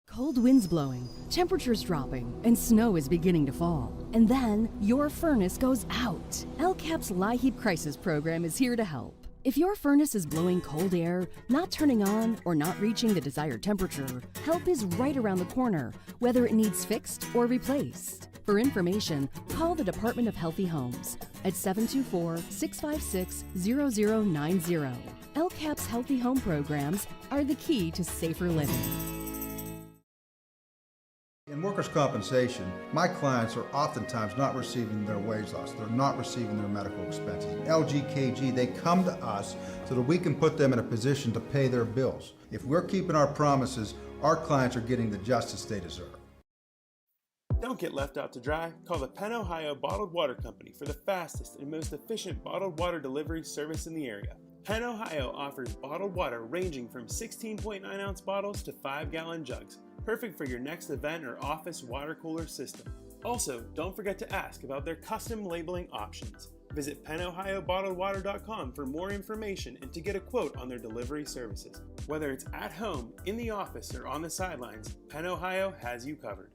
Cold winds blowing, temperatures dropping, and snow is beginning to fall. And then your furnace goes out. LCAP's LIHEAP Crisis Program is here to help. If your furnace is blowing cold air, not turning on, or not reaching the desired temperature, help is right around the corner, whether it needs fixed or replaced. For information, call the Department of Healthy Homes at 724-656-0090. LCAP's Healthy Home programs are the key to safer living. In workers' compensation, my clients are oftentimes not receiving their wage loss. They're not receiving their medical expenses. LGKG, they come to us so that we can put them in a position to pay their bills. If we're keeping our promises, our clients are getting the justice they deserve. Don't get left out to dry. Call the Penn Ohio Bottled Water Company for the fastest and most efficient bottled water delivery service in the area. Penn Ohio offers bottled water ranging from 16.9-ounce bottles to 5-gallon jugs, perfect for your next event or office water cooler system. Also, don't forget to ask about their custom labeling options. Visit PennOhioBottledWater.com for more information and to get a quote on their delivery services. Whether it's at home, in the office, or on the sidelines, Penn Ohio has you covered.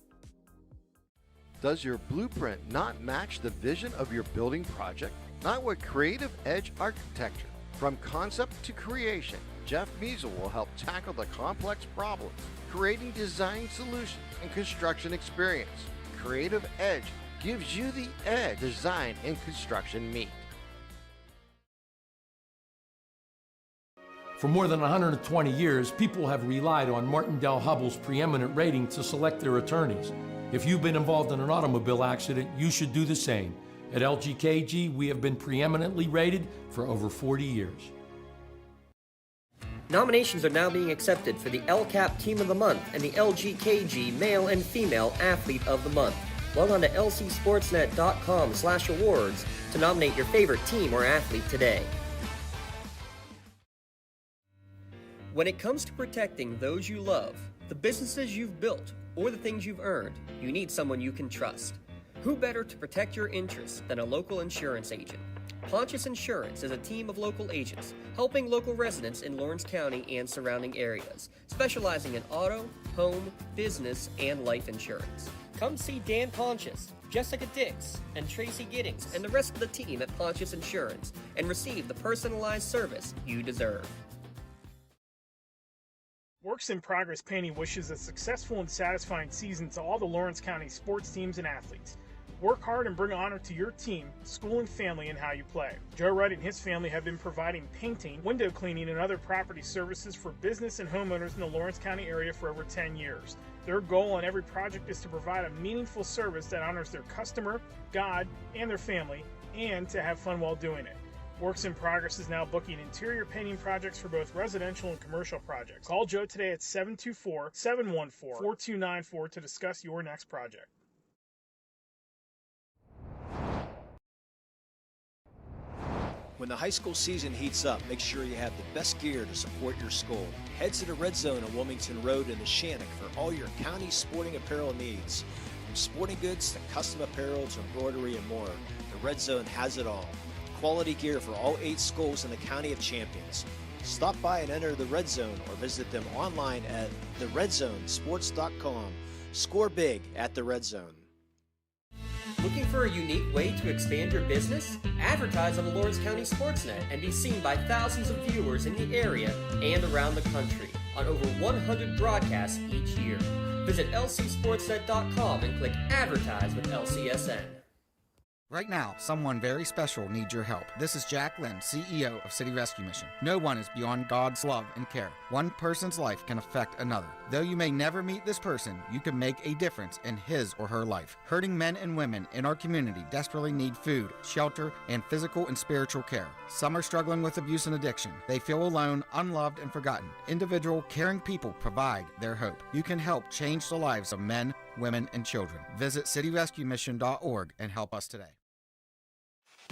Does your blueprint not match the vision of your building project? Not with Creative Edge Architecture. From concept to creation, Jeff Measle will help tackle the complex problems, creating design solutions and construction experience. Creative Edge gives you the edge design and construction meet. For more than 120 years, people have relied on Martindale Hubbell's preeminent rating to select their attorneys. If you've been involved in an automobile accident, you should do the same. At LGKG, we have been preeminently rated for over 40 years. Nominations are now being accepted for the LCAP Team of the Month and the LGKG Male and Female Athlete of the Month. Log on to lcsportsnet.com/awards to nominate your favorite team or athlete today. When it comes to protecting those you love, the businesses you've built, or the things you've earned, you need someone you can trust. Who better to protect your interests than a local insurance agent? Pontius Insurance is a team of local agents helping local residents in Lawrence County and surrounding areas, specializing in auto, home, business, and life insurance. Come see Dan Pontius, Jessica Dix, and Tracy Giddings, and the rest of the team at Pontius Insurance, and receive the personalized service you deserve. Works in Progress Painting wishes a successful and satisfying season to all the Lawrence County sports teams and athletes. Work hard and bring honor to your team, school, and family in how you play. Joe Wright and his family have been providing painting, window cleaning, and other property services for business and homeowners in the Lawrence County area for over 10 years. Their goal on every project is to provide a meaningful service that honors their customer, God, and their family, and to have fun while doing it. Works in Progress is now booking interior painting projects for both residential and commercial projects. Call Joe today at 724-714-4294 to discuss your next project. When the high school season heats up, make sure you have the best gear to support your school. Head to the Red Zone on Wilmington Road in Neshannock for all your county sporting apparel needs. From sporting goods to custom apparel to embroidery and more, the Red Zone has it all. Quality gear for all 8 schools in the County of Champions. Stop by and enter the Red Zone or visit them online at theredzonesports.com. Score big at the Red Zone. Looking for a unique way to expand your business? Advertise on the Lawrence County SportsNet and be seen by thousands of viewers in the area and around the country on over 100 broadcasts each year. Visit lcsportsnet.com and click Advertise with LCSN. Right now, someone very special needs your help. This is Jack Lynn, CEO of City Rescue Mission. No one is beyond God's love and care. One person's life can affect another. Though you may never meet this person, you can make a difference in his or her life. Hurting men and women in our community desperately need food, shelter, and physical and spiritual care. Some are struggling with abuse and addiction. They feel alone, unloved, and forgotten. Individual, caring people provide their hope. You can help change the lives of men, women, and children. Visit cityrescuemission.org and help us today.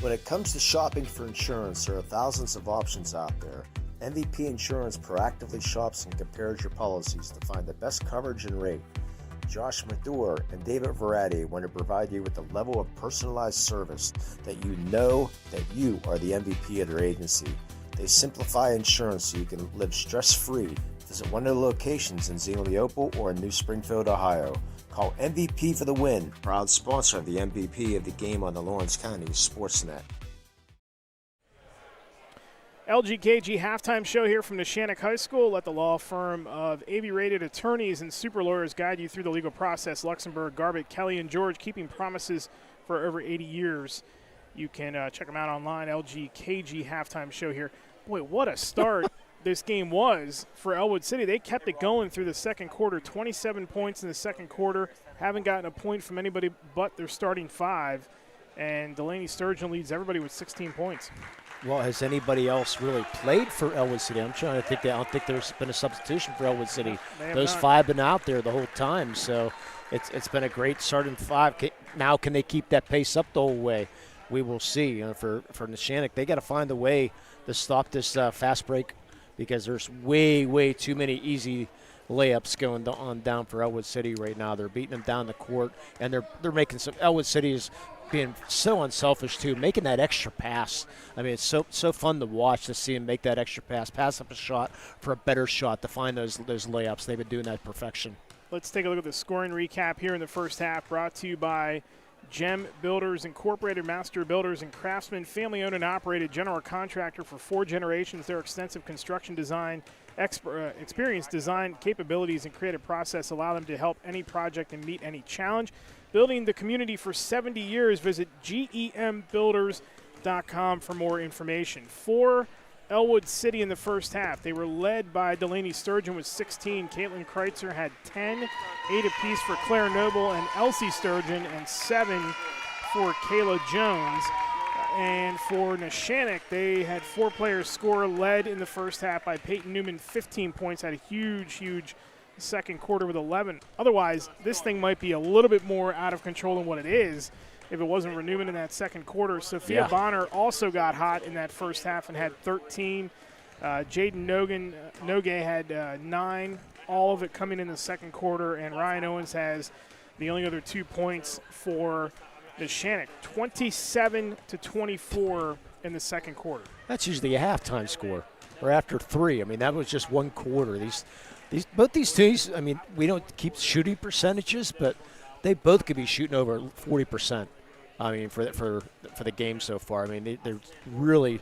When it comes to shopping for insurance, there are thousands of options out there. MVP Insurance proactively shops and compares your policies to find the best coverage and rate. Josh Madure and David Verratti want to provide you with the level of personalized service that you know that you are the MVP of their agency. They simplify insurance so you can live stress-free. Visit one of the locations in Xenia Leopold or in New Springfield, Ohio. Call MVP for the win. Proud sponsor of the MVP of the game on the Lawrence County SportsNet. LGKG halftime show here from Neshannock High School. Let the law firm of AV-rated attorneys and super lawyers guide you through the legal process. Luxembourg, Garbett, Kelly, and George, keeping promises for over 80 years. You can check them out online. LGKG halftime show here. Boy, what a start this game was for Ellwood City. They kept it going through the second quarter. 27 points in the second quarter. Haven't gotten a point from anybody but their starting five. And Delaney Sturgeon leads everybody with 16 points. Well, has anybody else really played for Ellwood City? I'm trying to think. I don't think there's been a substitution for Ellwood City. Those five been out there the whole time, so it's been a great starting five. Now, can they keep that pace up the whole way? We will see. For Neshannock, they got to find a way to stop this fast break because there's way too many easy layups going on down for Ellwood City right now. They're beating them down the court, and they're making some. Ellwood City is being so unselfish too, making that extra pass. I mean, it's so fun to watch to see him make that extra pass up a shot for a better shot to find those layups. They've been doing that to perfection. Let's take a look at the scoring recap here in the first half, brought to you by Gem Builders Incorporated, master builders and craftsmen, family-owned and operated, general contractor for 4 generations. Their extensive construction design, experience, design capabilities, and creative process allow them to help any project and meet any challenge. Building the community for 70 years. Visit gembuilders.com for more information. For Ellwood City in the first half, they were led by Delaney Sturgeon with 16. Caitlin Kreitzer had 10, 8 apiece for Claire Noble and Elsie Sturgeon, and 7 for Kayla Jones. And for Neshannock, they had 4 players score, led in the first half by Peyton Newman, 15 points, had a huge second quarter with 11. Otherwise, this thing might be a little bit more out of control than what it is if it wasn't for Newman in that second quarter. Sophia Bonner also got hot in that first half and had 13. Jaden Noge had 9, all of it coming in the second quarter, and Ryan Owens has the only other 2 points for Neshannock, 27-24 in the second quarter. That's usually a halftime score, or after 3. I mean, that was just one quarter. Both these teams, I mean, we don't keep shooting percentages, but they both could be shooting over 40%. I mean, for the game so far. I mean, they're really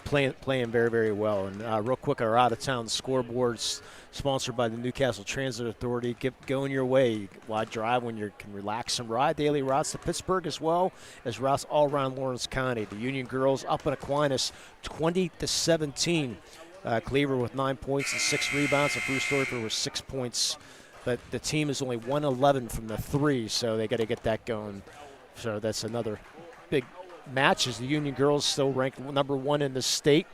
playing very, very well. And real quick, our out-of-town scoreboards sponsored by the Newcastle Transit Authority. Get going your way. Wide drive when you can relax and ride. Daily routes to Pittsburgh as well as routes all around Lawrence County. The Union girls up in Aquinas 20-17. Cleaver with 9 points and 6 rebounds, and Bruce Thorper with 6 points. But the team is only 111 from the 3, so they got to get that going. So that's another big match as the Union girls still ranked number 1 in the state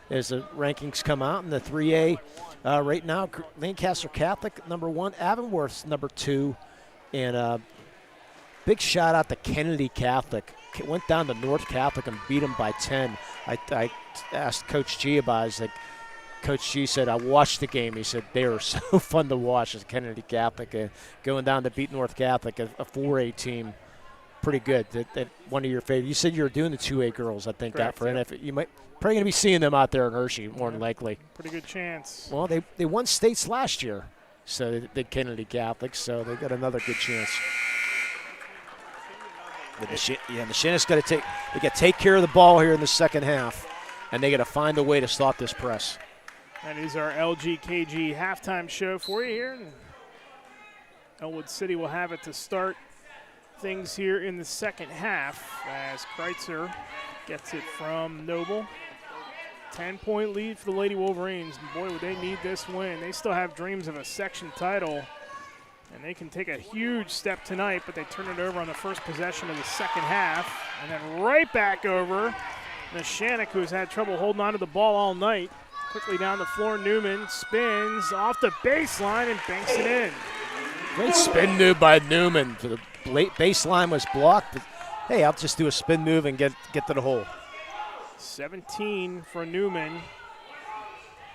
as the rankings come out in the 3A. Right now, Lancaster Catholic number 1, Avonworth's number 2, and big shout out to Kennedy Catholic. Went down to North Catholic and beat them by 10. I asked Coach G about it. I was like, Coach G said, I watched the game. He said, they were so fun to watch as Kennedy Catholic. Going down to beat North Catholic, a 4A team. Pretty good. That one of your favorite. You said you were doing the 2A girls, I think. Correct, for NFL. You might probably going to be seeing them out there in Hershey, more than likely. Pretty good chance. Well, they won states last year, so they Kennedy Catholic, so they got another good chance. But Neshannock's got to take care of the ball here in the second half, and they got to find a way to stop this press. That is our LGKG halftime show for you here. Ellwood City will have it to start things here in the second half as Kreitzer gets it from Noble. 10-point lead for the Lady Wolverines. Boy, would they need this win. They still have dreams of a section title, and they can take a huge step tonight, but they turn it over on the first possession of the second half. And then right back over Neshannock, who has had trouble holding on to the ball all night. Quickly down the floor, Newman spins off the baseline and banks it in. Great spin move by Newman. The baseline was blocked. But, hey, I'll just do a spin move and get to the hole. 17 for Newman.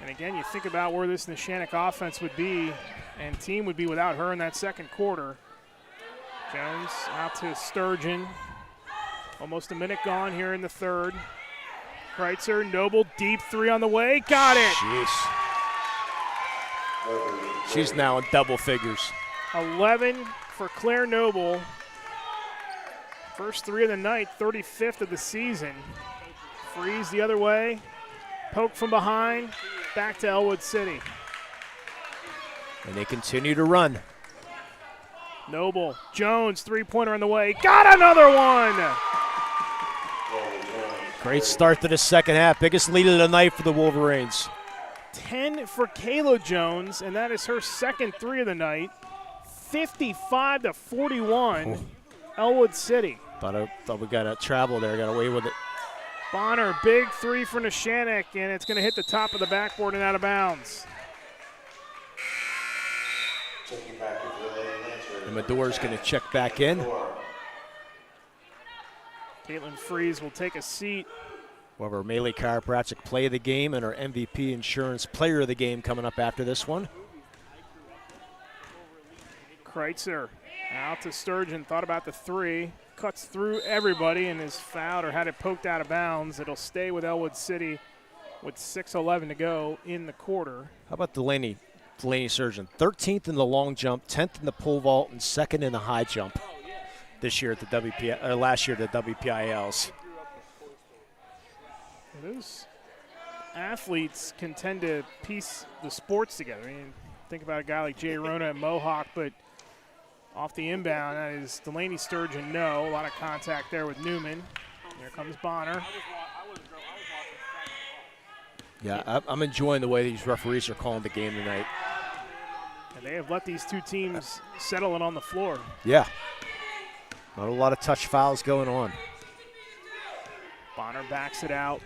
And again, you think about where this Neshannock offense would be and team would be without her in that second quarter. Jones out to Sturgeon. Almost a minute gone here in the third. Kreitzer, Noble, deep three on the way. Got it. Jeez. She's now in double figures. 11 for Claire Noble. First three of the night, 35th of the season. Freeze the other way. Poke from behind. Back to Ellwood City. And they continue to run. Noble, Jones, three-pointer on the way. Got another one! Great start to the second half. Biggest lead of the night for the Wolverines. 10 for Kayla Jones, and that is her second three of the night. 55-41, Ellwood City. Thought we got a travel there, got away with it. Bonner, big three for Neshannock, and it's going to hit the top of the backboard and out of bounds. And Medore's going to check back in. Caitlin Freeze will take a seat. However, Melee Chiropractic play of the game and our MVP Insurance Player of the Game coming up after this one. Kreitzer out to Sturgeon, thought about the three. Cuts through everybody and is fouled or had it poked out of bounds. It'll stay with Ellwood City with 6:11 to go in the quarter. How about Delaney Surgeon? 13th in the long jump, 10th in the pole vault, and 2nd in the high jump this year at the last year at the WPIALs. Those athletes can tend to piece the sports together. I mean, think about a guy like Jay Rona at Mohawk, but off the inbound, that is Delaney Sturgeon, no. A lot of contact there with Newman. Here comes Bonner. Yeah, I'm enjoying the way these referees are calling the game tonight. And they have let these two teams settle it on the floor. Yeah. Not a lot of touch fouls going on. Bonner backs it out.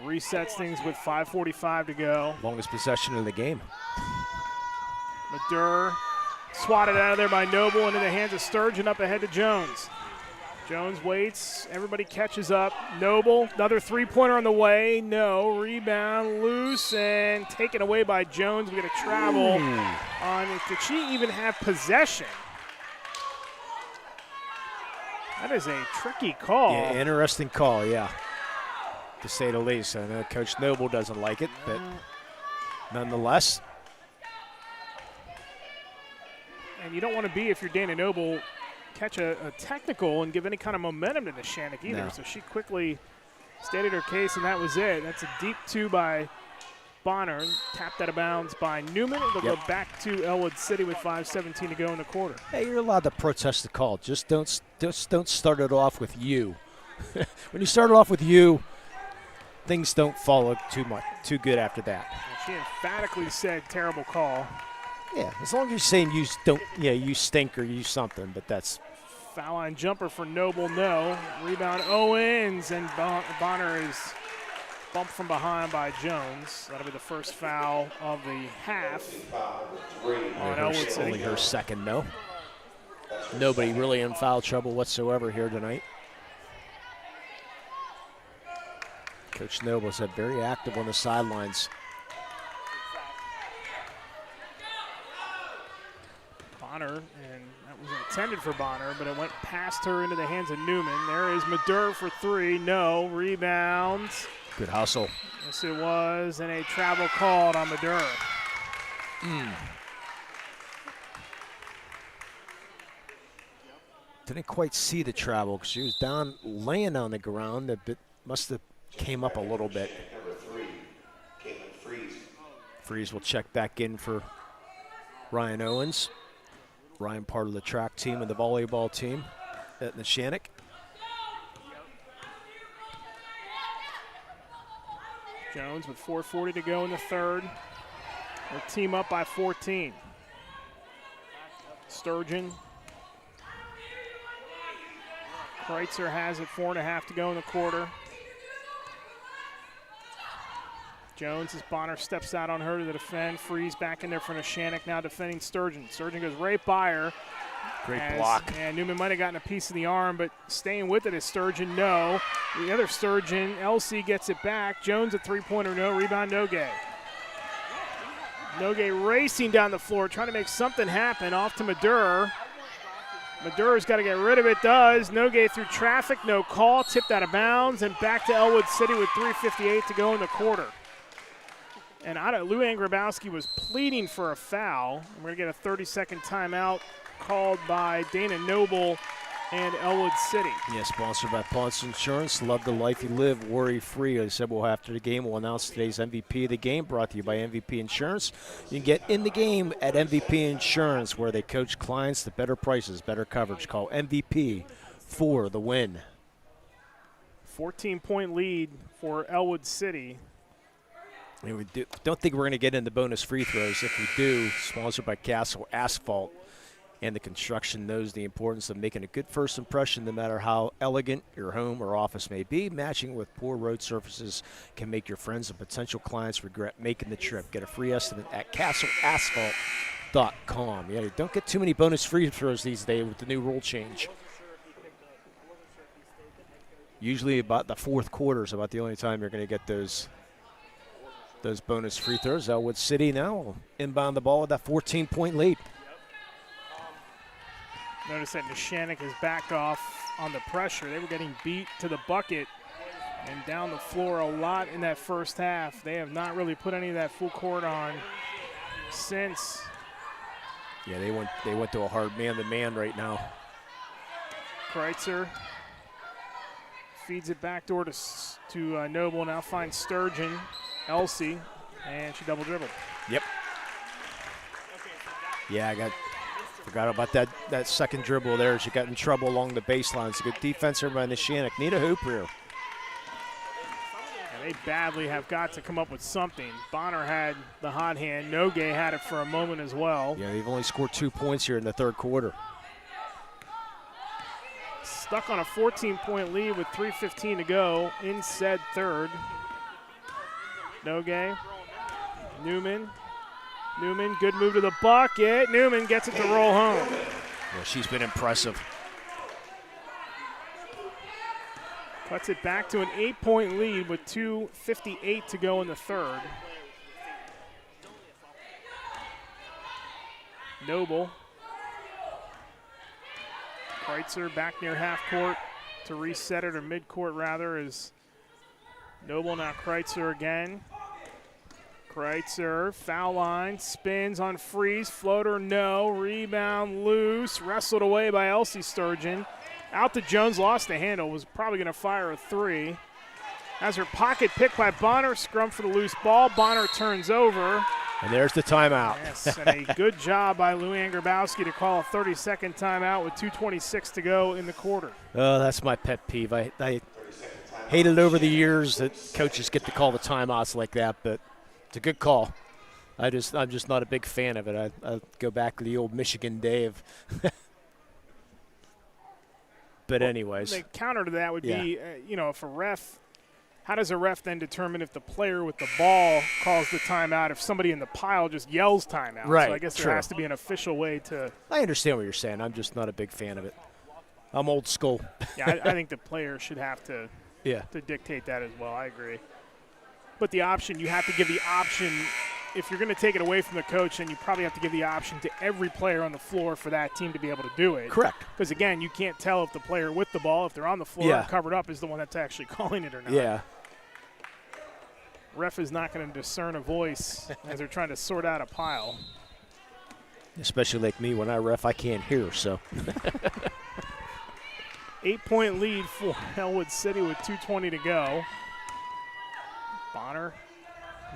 Resets things with 5:45 to go. Longest possession in the game. Madure swatted out of there by Noble into the hands of Sturgeon up ahead to Jones. Jones waits. Everybody catches up. Noble, another three-pointer on the way. No. Rebound loose and taken away by Jones. We get a travel on it. Did she even have possession? That is a tricky call. Yeah, interesting call, yeah, to say the least. I know Coach Noble doesn't like it, but nonetheless. And you don't want to be, if you're Dana Noble, catch a technical and give any kind of momentum to Neshannock either. No. So she quickly stated her case, and that was it. That's a deep two by Bonner, tapped out of bounds by Newman. It'll go back to Ellwood City with 5:17 to go in the quarter. Hey, you're allowed to protest the call. Just don't start it off with you. When you start it off with you, things don't follow too good after that. And she emphatically said terrible call. Yeah, as long as you're saying you don't, you stink or you something, but that's. Foul line jumper for Noble, no. Rebound Owens, and Bonner is bumped from behind by Jones. That'll be the first foul of the half on Ellwood City. Only her second, no. Nobody really in foul trouble whatsoever here tonight. Coach Noble said very active on the sidelines. Bonner, and that was intended for Bonner, but it went past her into the hands of Newman. There is Madure for three, no. Rebound. Good hustle. Yes, it was, and a travel called on Madure. Didn't quite see the travel because she was down, laying on the ground. It must have came up a little bit. Freeze will check back in for Ryan Owens. Ryan, part of the track team and the volleyball team. at Neshannock. Jones with 4:40 to go in the third. Their team up by 14. Sturgeon. Kreitzer has it, 4.5 to go in the quarter. Jones, as Bonner steps out on her to defend. Freeze back in there for Neshannock, now defending Sturgeon. Sturgeon goes right by her. Great block. And Newman might have gotten a piece of the arm, but staying with it is Sturgeon, no. The other Sturgeon, LC gets it back. Jones a three-pointer, no. Rebound, Nogue. Nogue racing down the floor, trying to make something happen. Off to Madur. Madur's got to get rid of it, does. Nogue through traffic, no call, tipped out of bounds, and back to Ellwood City with 3:58 to go in the quarter. And Luann Grabowski was pleading for a foul. We're going to get a 30-second timeout called by Dana Noble and Ellwood City. Yeah, sponsored by Ponce Insurance. Love the life you live, worry-free. As I said, after the game, we'll announce today's MVP of the game, brought to you by MVP Insurance. You can get in the game at MVP Insurance, where they coach clients to better prices, better coverage. Call MVP for the win. 14-point lead for Ellwood City. And we don't think we're going to get into bonus free throws. If we do, sponsored by Castle Asphalt. And the construction knows the importance of making a good first impression, no matter how elegant your home or office may be. Matching with poor road surfaces can make your friends and potential clients regret making the trip. Get a free estimate at castleasphalt.com. Yeah, don't get too many bonus free throws these days with the new rule change. Usually about the fourth quarter is about the only time you're going to get those bonus free throws. Ellwood City now will inbound the ball with that 14-point lead. Notice that Neshannock has backed off on the pressure. They were getting beat to the bucket and down the floor a lot in that first half. They have not really put any of that full court on since. Yeah, they went to a hard man-to-man right now. Kreitzer feeds it backdoor to Noble. Now finds Sturgeon, Elsie, and she double dribbled. Yep. Yeah, forgot about that second dribble there. She got in trouble along the baseline. It's a good defense here by Neshannock. Need a hoop here. And they badly have got to come up with something. Bonner had the hot hand. Nogue had it for a moment as well. Yeah, they've only scored 2 points here in the third quarter. Stuck on a 14-point lead with 3:15 to go in said third. Nogue, Newman, good move to the bucket. Newman gets it to roll home. Yeah, she's been impressive. Cuts it back to an 8-point lead with 2:58 to go in the third. Noble. Kreitzer back near half court to reset it, or mid-court rather, is Noble, now Kreitzer again. Kreitzer, foul line, spins on Freeze, floater, no, rebound loose, wrestled away by Elsie Sturgeon. Out to Jones, lost the handle, was probably going to fire a three. Has her pocket picked by Bonner, scrum for the loose ball. Bonner turns over. And there's the timeout. Yes, and a good job by Luann Grabowski to call a 30-second timeout with 2:26 to go in the quarter. Oh, that's my pet peeve. I hated over the years that coaches get to call the timeouts like that, but it's a good call. I'm just not a big fan of it. I go back to the old Michigan Dave. But anyways. The counter to that would be, if a ref, how does a ref then determine if the player with the ball calls the timeout if somebody in the pile just yells timeout? Right, so I guess there has to be an official way to. I understand what you're saying. I'm just not a big fan of it. I'm old school. Yeah, I think the player should have to dictate that as well. I agree. But the option, you have to give the option. If you're going to take it away from the coach, then you probably have to give the option to every player on the floor for that team to be able to do it. Correct. Because, again, you can't tell if the player with the ball, if they're on the floor and covered up, is the one that's actually calling it or not. Yeah. Ref is not going to discern a voice as they're trying to sort out a pile. Especially like me, when I ref, I can't hear, so. 8-point lead for Ellwood City with 2:20 to go. Bonner,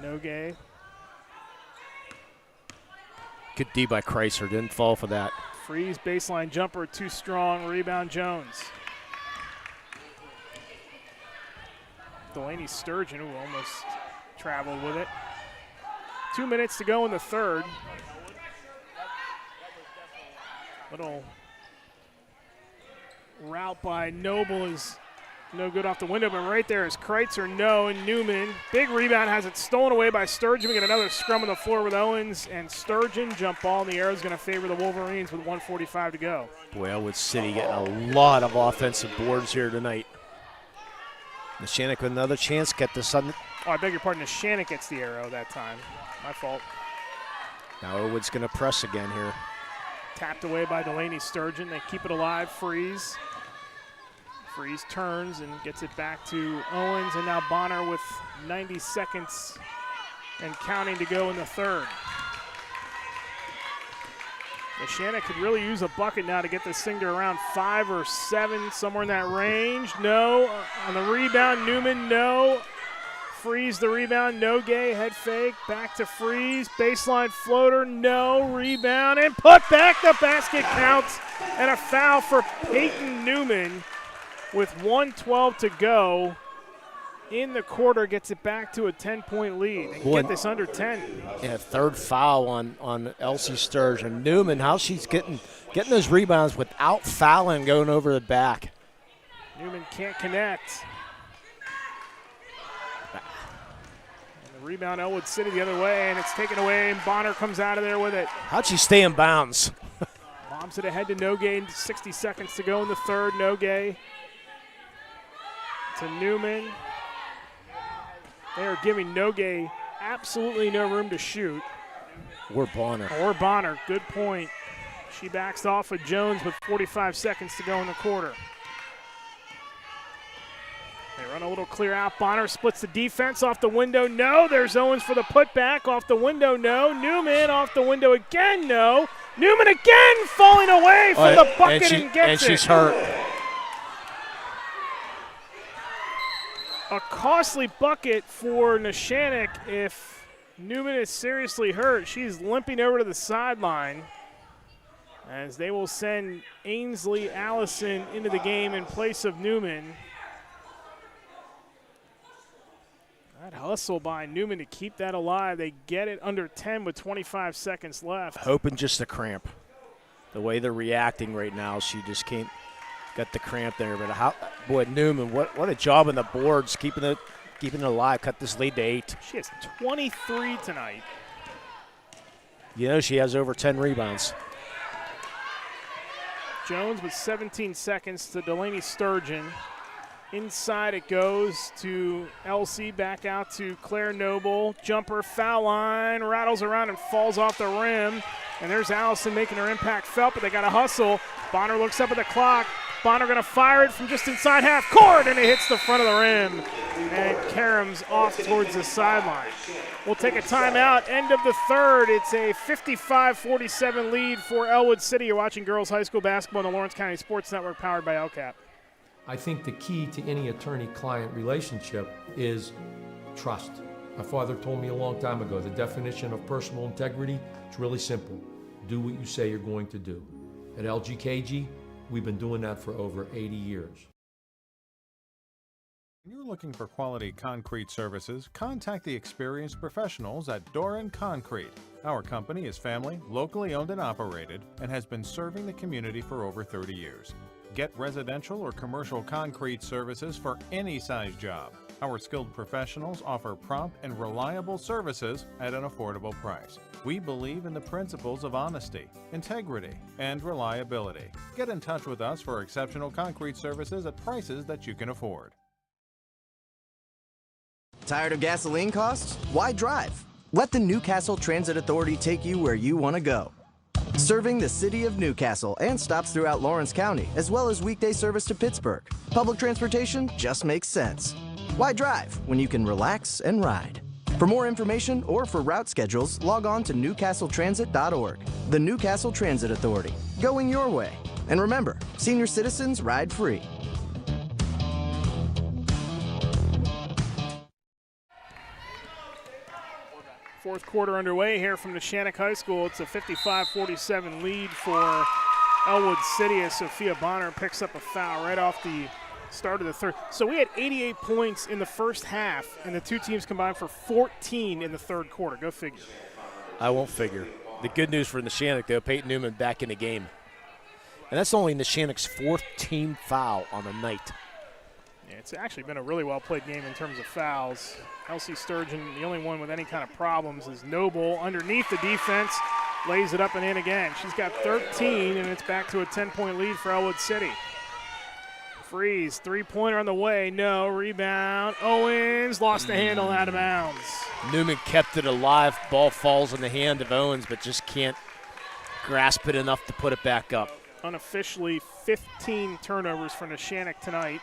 Nogue. Good D by Kreitzer, didn't fall for that. Freeze, baseline jumper, too strong. Rebound, Jones. Delaney Sturgeon, who almost traveled with it. 2 minutes to go in the third. Little route by Noble is no good off the window, but right there is Kreitzer, no, and Newman. Big rebound, has it stolen away by Sturgeon. We get another scrum on the floor with Owens and Sturgeon. Jump ball in the air is going to favor the Wolverines with 1:45 to go. Boy, Ellwood City getting a lot of offensive boards here tonight. Neshannock with another chance, get this on. Oh, I beg your pardon, Neshannock gets the arrow that time. My fault. Now Ellwood's going to press again here. Tapped away by Delaney Sturgeon. They keep it alive, Freeze. Freeze turns and gets it back to Owens, and now Bonner with 90 seconds and counting to go in the third. Neshannock could really use a bucket now to get this thing to around 5 or 7, somewhere in that range. No. On the rebound, Newman, no. Freeze the rebound, no gay, head fake, back to Freeze, baseline floater, no, rebound, and put back, the basket counts, and a foul for Peyton Newman with 1:12 to go in the quarter, gets it back to a 10-point lead. And get this under 10. Yeah, third foul on Elsie Sturgeon. Newman, how she's getting those rebounds without fouling, going over the back. Newman can't connect. Rebound, Ellwood City the other way, and it's taken away, and Bonner comes out of there with it. How'd she stay in bounds? Bombs it ahead to Nogay, 60 seconds to go in the third. Nogay to Newman. They are giving Nogay absolutely no room to shoot. Or Bonner. Or Bonner, good point. She backs off of Jones with 45 seconds to go in the quarter. They run a little clear out. Bonner splits the defense off the window. No. There's Owens for the putback. Off the window. No. Newman off the window again. No. Newman again falling away from the bucket and gets it. And she's hurt. A costly bucket for Neshannock if Newman is seriously hurt. She's limping over to the sideline as they will send Ainsley Allison into the game in place of Newman. That hustle by Newman to keep that alive. They get it under 10 with 25 seconds left. Hoping just a cramp. The way they're reacting right now, she just can't get the cramp there. But boy, Newman, what a job on the boards, keeping it alive. Cut this lead to 8. She has 23 tonight. You know she has over 10 rebounds. Jones with 17 seconds to Delaney Sturgeon. Inside it goes to Elsie, back out to Claire Noble. Jumper, foul line, rattles around and falls off the rim. And there's Allison making her impact felt, but they got a hustle. Bonner looks up at the clock. Bonner going to fire it from just inside half court, and it hits the front of the rim. And Karam's off towards the sideline. We'll take a timeout. End of the third. It's a 55-47 lead for Ellwood City. You're watching girls high school basketball on the Lawrence County Sports Network, powered by LCAP. I think the key to any attorney-client relationship is trust. My father told me a long time ago, the definition of personal integrity is really simple. Do what you say you're going to do. At LGKG, we've been doing that for over 80 years. When you're looking for quality concrete services, contact the experienced professionals at Doran Concrete. Our company is family, locally owned and operated, and has been serving the community for over 30 years. Get residential or commercial concrete services for any size job. Our skilled professionals offer prompt and reliable services at an affordable price. We believe in the principles of honesty, integrity, and reliability. Get in touch with us for exceptional concrete services at prices that you can afford. Tired of gasoline costs? Why drive? Let the Newcastle Transit Authority take you where you want to go. Serving the city of Newcastle and stops throughout Lawrence County, as well as weekday service to Pittsburgh. Public transportation just makes sense. Why drive when you can relax and ride? For more information or for route schedules, log on to newcastletransit.org. The Newcastle Transit Authority, going your way. And remember, senior citizens ride free. Fourth quarter underway here from Neshannock High School. It's a 55-47 lead for Ellwood City as Sophia Bonner picks up a foul right off the start of the third. So we had 88 points in the first half, and the two teams combined for 14 in the third quarter. Go figure. I won't figure. The good news for Neshannock, though, Peyton Newman back in the game. And that's only Neshannock's 4th team foul on the night. Yeah, it's actually been a really well-played game in terms of fouls. Elsie Sturgeon, the only one with any kind of problems, is Noble underneath the defense, lays it up and in again. She's got 13, and it's back to a 10-point lead for Ellwood City. Freeze, three-pointer on the way, no, rebound. Owens lost the handle out of bounds. Newman kept it alive. Ball falls in the hand of Owens, but just can't grasp it enough to put it back up. Unofficially 15 turnovers for Neshannock tonight.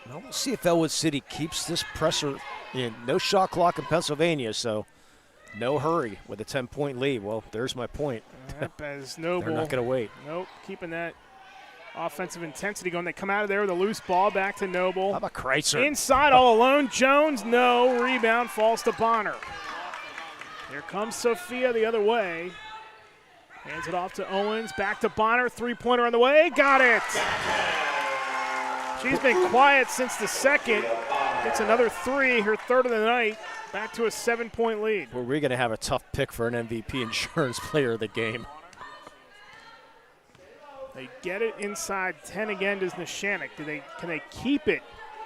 Well, we'll see if Ellwood City keeps this pressure in. No shot clock in Pennsylvania, so no hurry with a 10-point lead. Well, there's my point. Yep, as Noble. They're not going to wait. Nope, keeping that offensive intensity going. They come out of there with a loose ball back to Noble. How about Kreitzer? Inside all alone. Jones, no. Rebound falls to Bonner. Here comes Sophia the other way. Hands it off to Owens. Back to Bonner. Three-pointer on the way. Got it. She's been quiet since the second. Gets another three, her third of the night. Back to a 7-point lead. Well, we're going to have a tough pick for an MVP insurance player of the game. They get it inside 10 again. Does Neshannock? Can they keep it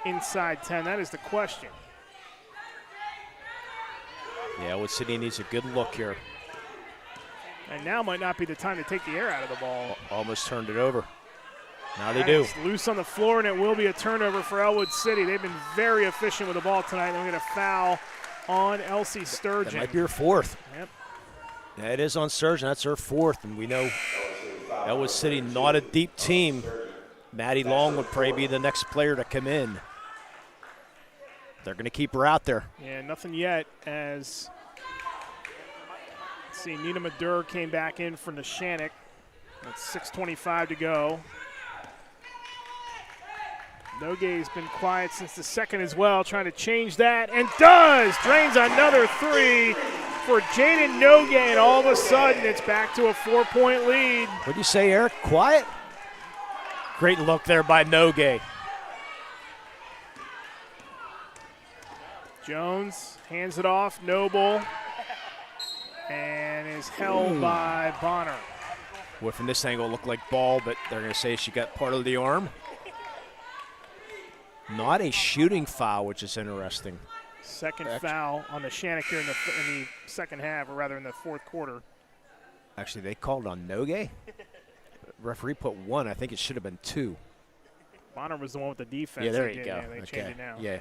inside 10? That is the question. Yeah, Ellwood City needs a good look here. And now might not be the time to take the air out of the ball. Almost turned it over. Now they do. It's loose on the floor, and it will be a turnover for Ellwood City. They've been very efficient with the ball tonight. They'll get a foul on Elsie Sturgeon. That might be her 4th. Yep. Yeah, it is on Sturgeon. That's her 4th, and we know Ellwood City not a deep team. Maddie Long would probably be the next player to come in. They're going to keep her out there. Yeah, nothing yet as, let's see, Nina Madur came back in for Neshannock. That's 6:25 to go. Nogay's been quiet since the second as well, trying to change that, and does! Drains another three for Jaden Nogay, and all of a sudden it's back to a 4-point lead. What'd you say, Eric? Quiet? Great look there by Nogay. Jones hands it off, Noble, and is held by Bonner. Well, from this angle, it looked like ball, but they're going to say she got part of the arm. Not a shooting foul, which is interesting. Second foul on Neshannock here in the second half, or rather in the fourth quarter. Actually, they called on Nogay. Referee put 1. I think it should have been 2. Bonner was the one with the defense. Yeah, there you go. Yeah, they changed it now. Yeah.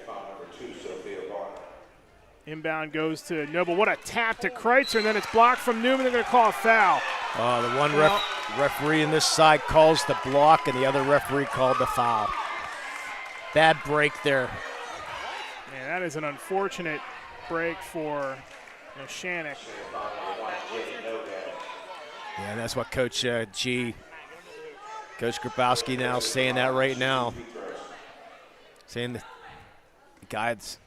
Foul number 2, Sophia Bonner. Inbound goes to Noble. What a tap to Kreitzer, and then it's blocked from Newman. They're going to call a foul. The one referee in this side calls the block, and the other referee called the foul. Bad break there. Yeah, that is an unfortunate break for Neshannock. Yeah, and that's what Coach Coach Grabowski now saying that right now. Saying the guys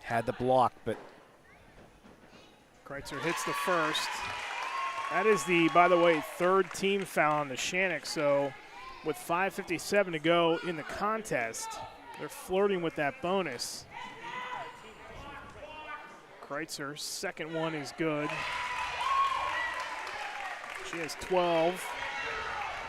had the block, but Kreitzer hits the first. That is the, by the way, third team foul on Neshannock. So with 5:57 to go in the contest, they're flirting with that bonus. Kreitzer's second one is good. She has 12.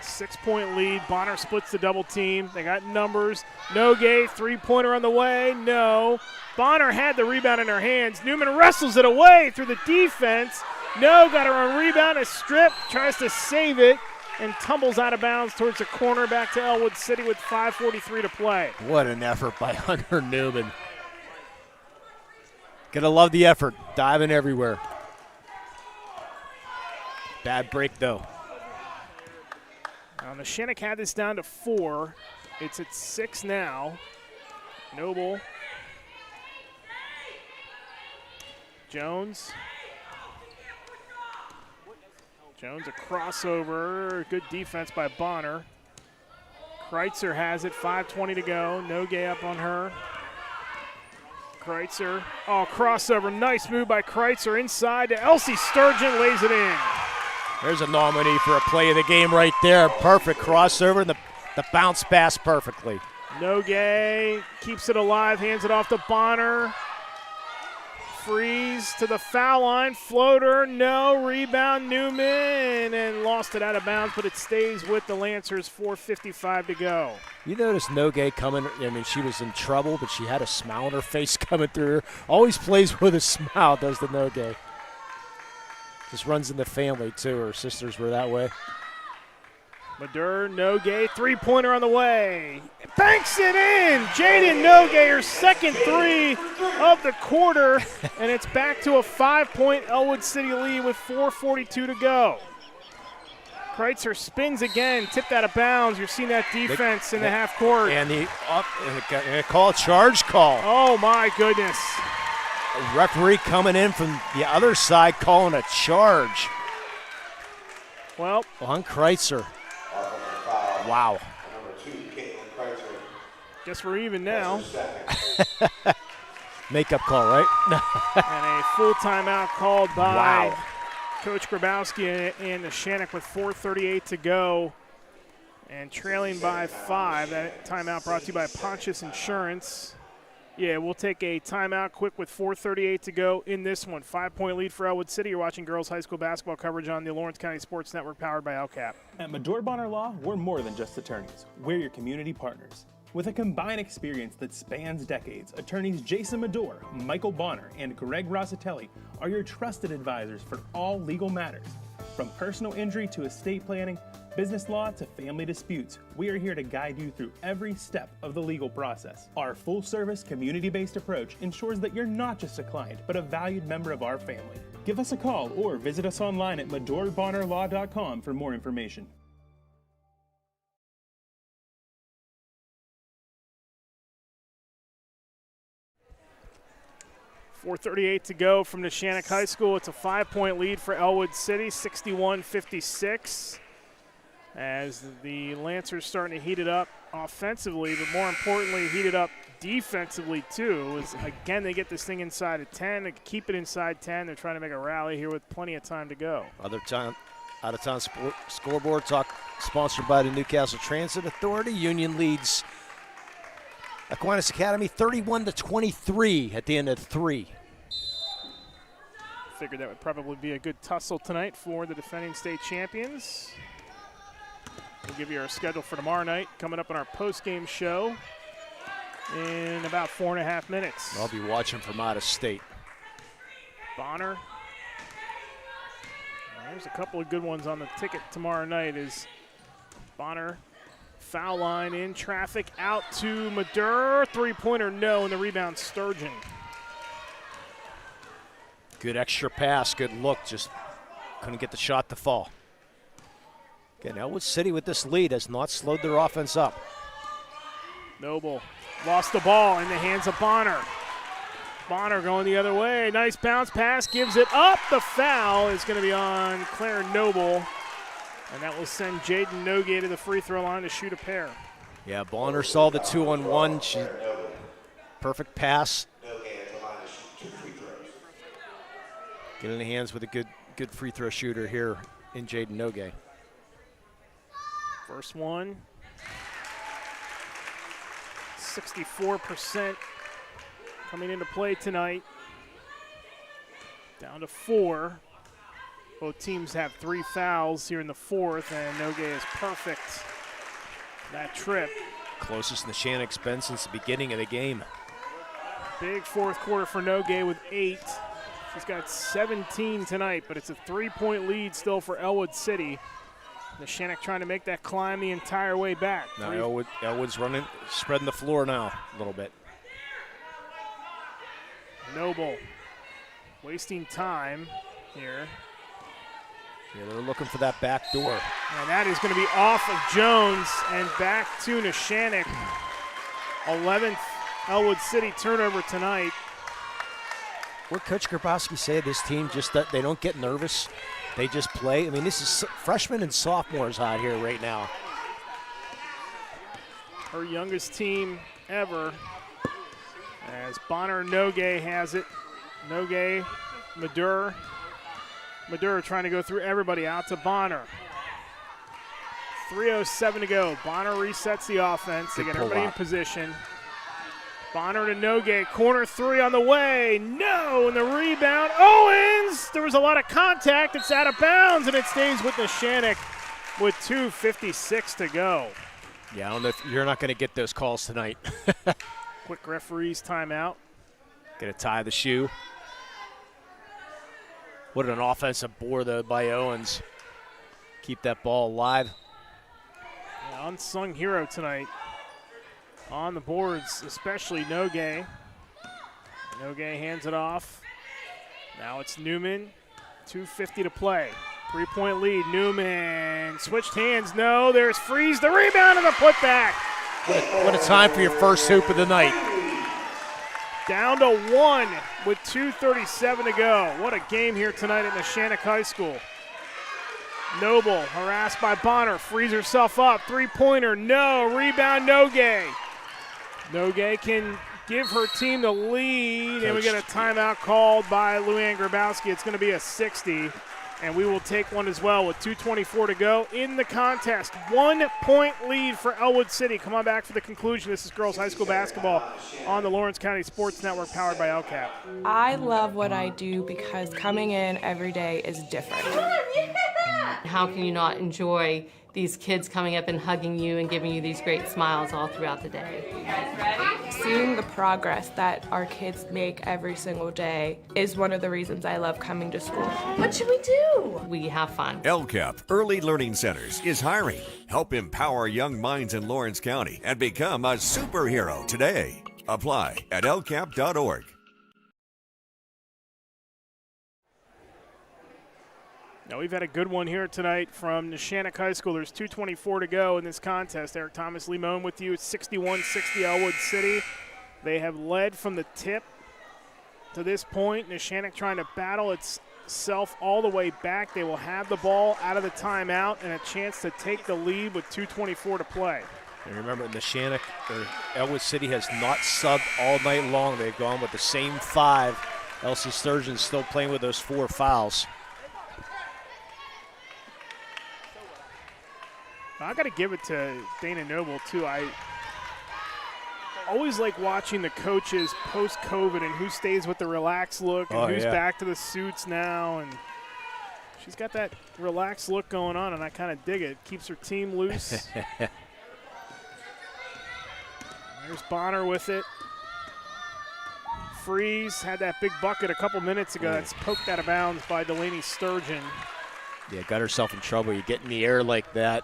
6-point lead. Bonner splits the double team. They got numbers. Nogay, three-pointer on the way. No. Bonner had the rebound in her hands. Newman wrestles it away through the defense. No, got her on rebound. A strip, tries to save it, and tumbles out of bounds towards the corner back to Ellwood City with 5:43 to play. What an effort by Hunter Newman. Gotta love the effort, diving everywhere. Bad break, though. Now, Neshannock had this down to 4. It's at 6 now. Noble. Jones. Jones, a crossover. Good defense by Bonner. Kreitzer has it, 5:20 to go. Nogay up on her. Kreitzer, crossover. Nice move by Kreitzer inside to Elsie Sturgeon, lays it in. There's a nominee for a play of the game right there. Perfect crossover and the bounce pass perfectly. Nogue keeps it alive, hands it off to Bonner. Freeze to the foul line, floater, no, rebound Newman, and lost it out of bounds, but it stays with the Lancers, 4:55 to go. You notice Nogue coming, she was in trouble, but she had a smile on her face coming through her. Always plays with a smile, does the Nogue. Just runs in the family, too. Her sisters were that way. Madur, Nogue, three-pointer on the way. Banks it in! Jaden Nogue, her second three of the quarter, and it's back to a 5-point Ellwood City lead with 4:42 to go. Kreitzer spins again, tipped out of bounds. You're seeing that defense in the half court. And they call a charge call. Oh, my goodness. A referee coming in from the other side calling a charge. Well, on Kreitzer. Wow. Guess we're even now. Makeup call, right? And a full timeout called by wow. Coach Grabowski and Neshannock with 4:38 to go. And trailing by 5. That timeout brought to you by Pontius Insurance. Yeah, we'll take a timeout quick with 4:38 to go in this one. 5-point lead for Ellwood City. You're watching girls high school basketball coverage on the Lawrence County Sports Network powered by LCAP. At Medore Bonner Law, we're more than just attorneys. We're your community partners. With a combined experience that spans decades, attorneys Jason Medore, Michael Bonner, and Greg Rossitelli are your trusted advisors for all legal matters. From personal injury to estate planning, business law to family disputes, we are here to guide you through every step of the legal process. Our full-service, community-based approach ensures that you're not just a client, but a valued member of our family. Give us a call or visit us online at MedoreBonnerLaw.com for more information. .438 to go from Neshannock High School. It's a 5-point lead for Ellwood City, 61-56. As the Lancers starting to heat it up offensively, but more importantly, heat it up defensively too. As again, they get this thing inside of 10. They keep it inside 10. They're trying to make a rally here with plenty of time to go. Out-of-town scoreboard talk sponsored by the Newcastle Transit Authority. Union leads Aquinas Academy 31-23 at the end of 3. Figured that would probably be a good tussle tonight for the defending state champions. We'll give you our schedule for tomorrow night coming up on our post-game show in about 4.5 minutes. I'll be watching from out of state. Bonner. There's a couple of good ones on the ticket tomorrow night. Is Bonner foul line in traffic out to Madur. Three-pointer no, and the rebound Sturgeon. Good extra pass, good look, just couldn't get the shot to fall. Again, Ellwood City with this lead has not slowed their offense up. Noble lost the ball in the hands of Bonner. Bonner going the other way. Nice bounce pass, gives it up. The foul is going to be on Claire Noble, and that will send Jaden Nogue to the free throw line to shoot a pair. Yeah, Bonner saw the 2-on-1. Perfect pass. Get in the hands with a good free throw shooter here in Jaden Nogue. First one, 64% coming into play tonight. Down to 4. Both teams have 3 fouls here in the 4th, and Nogue is perfect that trip. Closest Neshannock's been since the beginning of the game. Big 4th quarter for Nogue with 8. She's got 17 tonight, but it's a 3-point lead still for Ellwood City. Neshannock trying to make that climb the entire way back. Now Ellwood's running, spreading the floor now a little bit. Noble wasting time here. Yeah, they're looking for that back door. And that is going to be off of Jones and back to Neshannock. 11th Ellwood City turnover tonight. What Coach Grabowski said, this team just, they don't get nervous. They just play. I mean, this is freshmen and sophomores out here right now. Her youngest team ever. As Bonner Nogue has it. Nogue, Madur. Madura trying to go through everybody, out to Bonner. 3:07 to go. Bonner resets the offense. They get everybody in position. Bonner to Nogue. Corner three on the way. No, and the rebound. Owens! There was a lot of contact. It's out of bounds, and it stays with Neshannock with 2:56 to go. Yeah, I don't know if you're not going to get those calls tonight. Quick referee's timeout. Going to tie the shoe. What an offensive board, though, by Owens. Keep that ball alive. Yeah, unsung hero tonight on the boards, especially Nogue. Nogue hands it off. Now it's Newman. 2:50 to play. 3-point lead. Newman switched hands. No, there's Freeze. The rebound and the putback. What a time for your first hoop of the night. Down to 1 with 2:37 to go. What a game here tonight at Neshannock High School. Noble harassed by Bonner, frees herself up. Three-pointer, no. Rebound, Nogue. Nogue can give her team the lead, and we get a timeout called by Luann Grabowski. It's going to be a 60, and we will take one as well with 2:24 to go in the contest. 1 point lead for Ellwood City. Come on back for the conclusion. This is girls high school basketball on the Lawrence County Sports Network, powered by LCAP. I love what I do because coming in every day is different. How can you not enjoy these kids coming up and hugging you and giving you these great smiles all throughout the day? You guys ready? Seeing the progress that our kids make every single day is one of the reasons I love coming to school. What should we do? We have fun. LCAP Early Learning Centers is hiring. Help empower young minds in Lawrence County and become a superhero today. Apply at lcap.org. Now we've had a good one here tonight from Neshannock High School. There's 2:24 to go in this contest. Eric Thomas Limon with you. It's 61-60 Ellwood City. They have led from the tip to this point. Neshannock trying to battle itself all the way back. They will have the ball out of the timeout and a chance to take the lead with 2:24 to play. And remember, Neshannock or Ellwood City has not subbed all night long. They've gone with the same 5. Elsie Sturgeon's still playing with those 4 fouls. I got to give it to Dana Noble, too. I always like watching the coaches post-COVID and who stays with the relaxed look and who's back to the suits now. And she's got that relaxed look going on, and I kind of dig it. Keeps her team loose. There's Bonner with it. Freeze had that big bucket a couple minutes ago. That's poked out of bounds by Delaney Sturgeon. Yeah, got herself in trouble. You get in the air like that,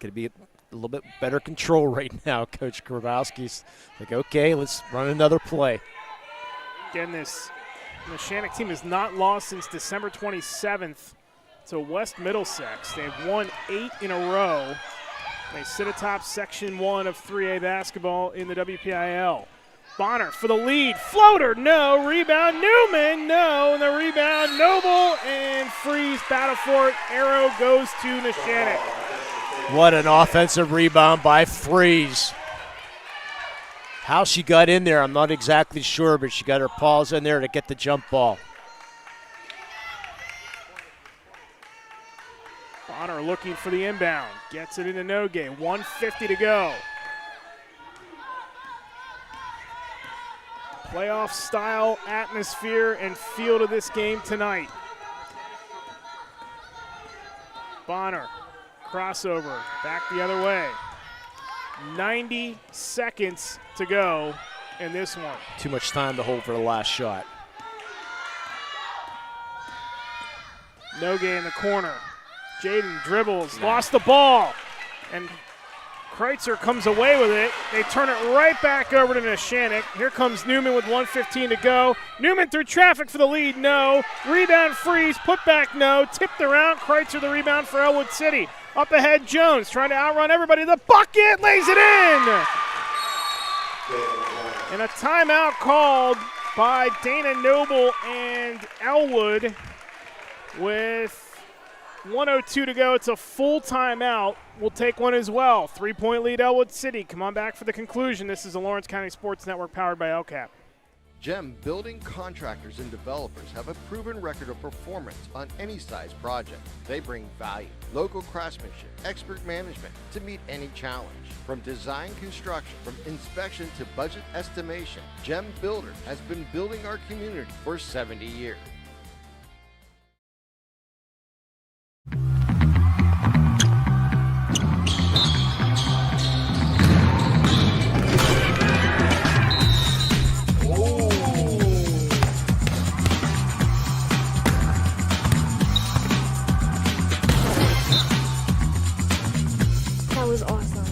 could be a little bit better control right now. Coach Grabowski's like, okay, let's run another play. Again, this Neshannock team has not lost since December 27th to West Middlesex. They've won 8 in a row. They sit atop Section 1 of 3A basketball in the WPIAL. Bonner for the lead. Floater, no. Rebound, Newman, no. And the rebound, Noble, and Freeze battle for it. Arrow goes to Neshannock. What an offensive rebound by Freeze. How she got in there, I'm not exactly sure, but she got her paws in there to get the jump ball. Bonner looking for the inbound. Gets it into Nogue. 1:50 to go. Playoff style atmosphere and feel to this game tonight. Bonner, crossover, back the other way. 90 seconds to go in this one. Too much time to hold for the last shot. Nogue in the corner. Jaden dribbles, lost the ball, and Kreitzer comes away with it. They turn it right back over to Neshannock. Here comes Newman with 1:15 to go. Newman through traffic for the lead, no. Rebound, Freeze, put back, no. Tipped around, Kreitzer the rebound for Ellwood City. Up ahead, Jones trying to outrun everybody. The bucket, lays it in! And a timeout called by Dana Noble and Ellwood with 1:02 to go. It's a full timeout. We'll take one as well. 3-point lead, Ellwood City. Come on back for the conclusion. This is the Lawrence County Sports Network powered by LCAP. GEM building contractors and developers have a proven record of performance on any size project. They bring value, local craftsmanship, expert management to meet any challenge. From design construction, from inspection to budget estimation, GEM Builder has been building our community for 70 years. That was awesome.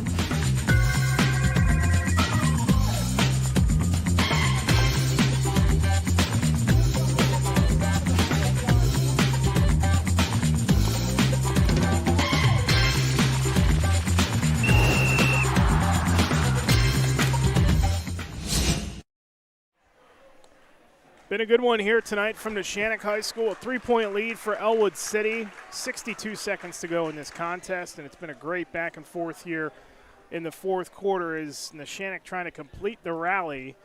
Been a good one here tonight from Neshannock High School. A 3-point lead for Ellwood City. 62 seconds to go in this contest, and it's been a great back and forth here in the fourth quarter as Neshannock trying to complete the rally.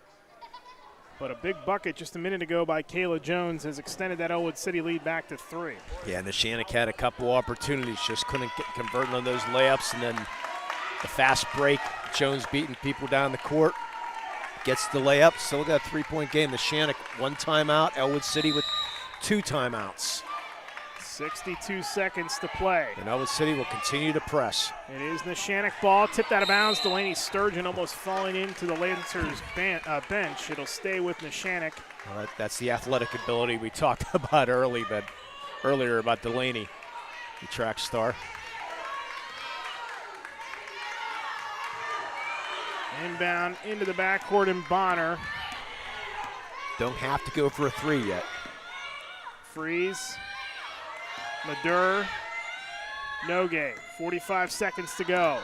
But a big bucket just a minute ago by Kayla Jones has extended that Ellwood City lead back to 3. Yeah, Neshannock had a couple opportunities, just couldn't get converting on those layups, and then the fast break, Jones beating people down the court. Gets the layup, still got a 3-point game. Neshannock 1 timeout, Ellwood City with 2 timeouts. 62 seconds to play. And Ellwood City will continue to press. It is Neshannock ball, tipped out of bounds. Delaney Sturgeon almost falling into the Lancers bench. It'll stay with Neshannock. Well, that's the athletic ability we talked about earlier about Delaney, the track star. Inbound into the backcourt in Bonner. Don't have to go for a 3 yet. Freeze. Madur. Nogue. 45 seconds to go.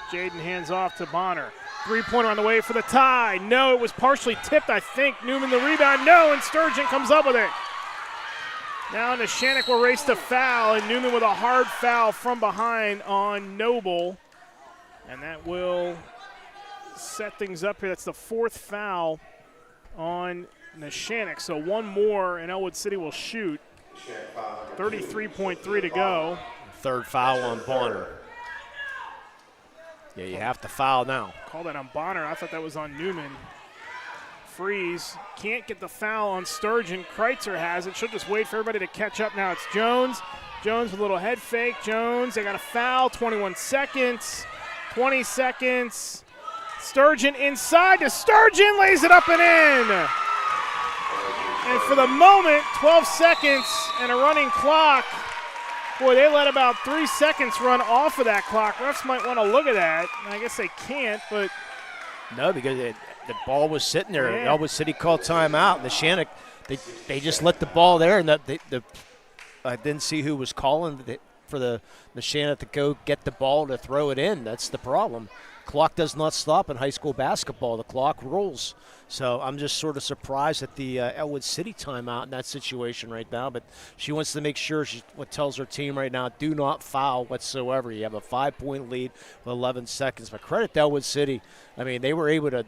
Jaden hands off to Bonner. 3-pointer on the way for the tie. No, it was partially tipped, I think. Newman the rebound. No, and Sturgeon comes up with it. Now Neshannock will race to foul, and Newman with a hard foul from behind on Noble. And that will set things up here. That's the 4th foul on Neshannock. So 1 more and Ellwood City will shoot. 33.3 to go. 3rd foul on Bonner. Yeah, you have to foul now. Call that on Bonner. I thought that was on Newman. Freeze. Can't get the foul on Sturgeon. Kreitzer has it. She'll just wait for everybody to catch up now. It's Jones. Jones with a little head fake. Jones, they got a foul. 21 seconds. 20 seconds. Sturgeon inside to Sturgeon, lays it up and in. And for the moment, 12 seconds and a running clock. Boy, they let about 3 seconds run off of that clock. Refs might want to look at that. I guess they can't, but. No, because the ball was sitting there. Yeah. Ellwood City called timeout. Neshannock, they just let the ball there, and I didn't see who was calling for the Neshannock to go get the ball to throw it in. That's the problem. Clock does not stop in high school basketball. The clock rolls. So I'm just sort of surprised at the Ellwood City timeout in that situation right now. But she wants to make sure what tells her team right now, do not foul whatsoever. You have a 5-point lead with 11 seconds. But credit to Ellwood City. I mean, they were able to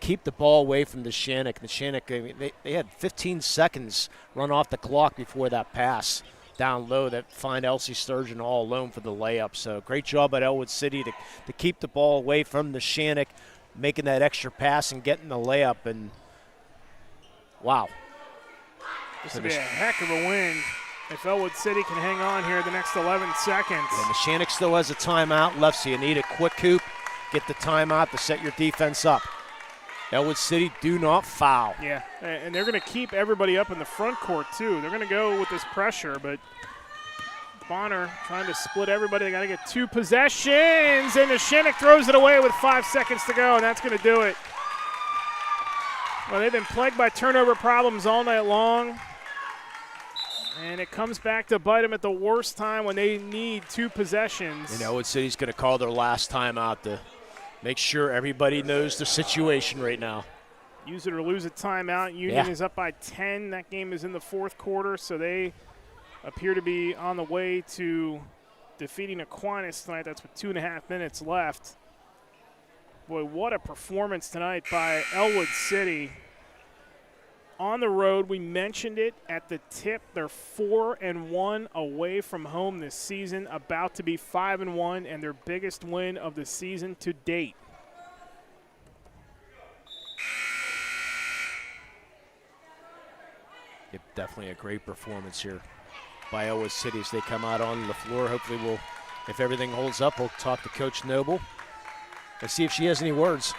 keep the ball away from Neshannock. Neshannock, I mean, they had 15 seconds run off the clock before that pass down low that find Elsie Sturgeon all alone for the layup. So great job at Ellwood City to keep the ball away from Neshannock, making that extra pass and getting the layup. And wow. This would be a heck of a win if Ellwood City can hang on here the next 11 seconds. And Neshannock still has a timeout left, so you need a quick hoop, get the timeout to set your defense up. Ellwood City, do not foul. Yeah, and they're going to keep everybody up in the front court, too. They're going to go with this pressure, but Bonner trying to split everybody. They got to get 2 possessions, and Neshannock throws it away with 5 seconds to go, and that's going to do it. Well, they've been plagued by turnover problems all night long, and it comes back to bite them at the worst time when they need 2 possessions. And Ellwood City's going to call their last timeout to make sure everybody knows the situation right now. Use it or lose a timeout. Union is up by 10. That game is in the 4th quarter, so they appear to be on the way to defeating Aquinas tonight. That's with 2.5 minutes left. Boy, what a performance tonight by Ellwood City. on the road. We mentioned it at the tip. They're 4-1 away from home this season, about to be 5-1, and their biggest win of the season to date. Yep, definitely a great performance here by Ellwood City as they come out on the floor. Hopefully we'll, if everything holds up, we'll talk to Coach Noble and see if she has any words.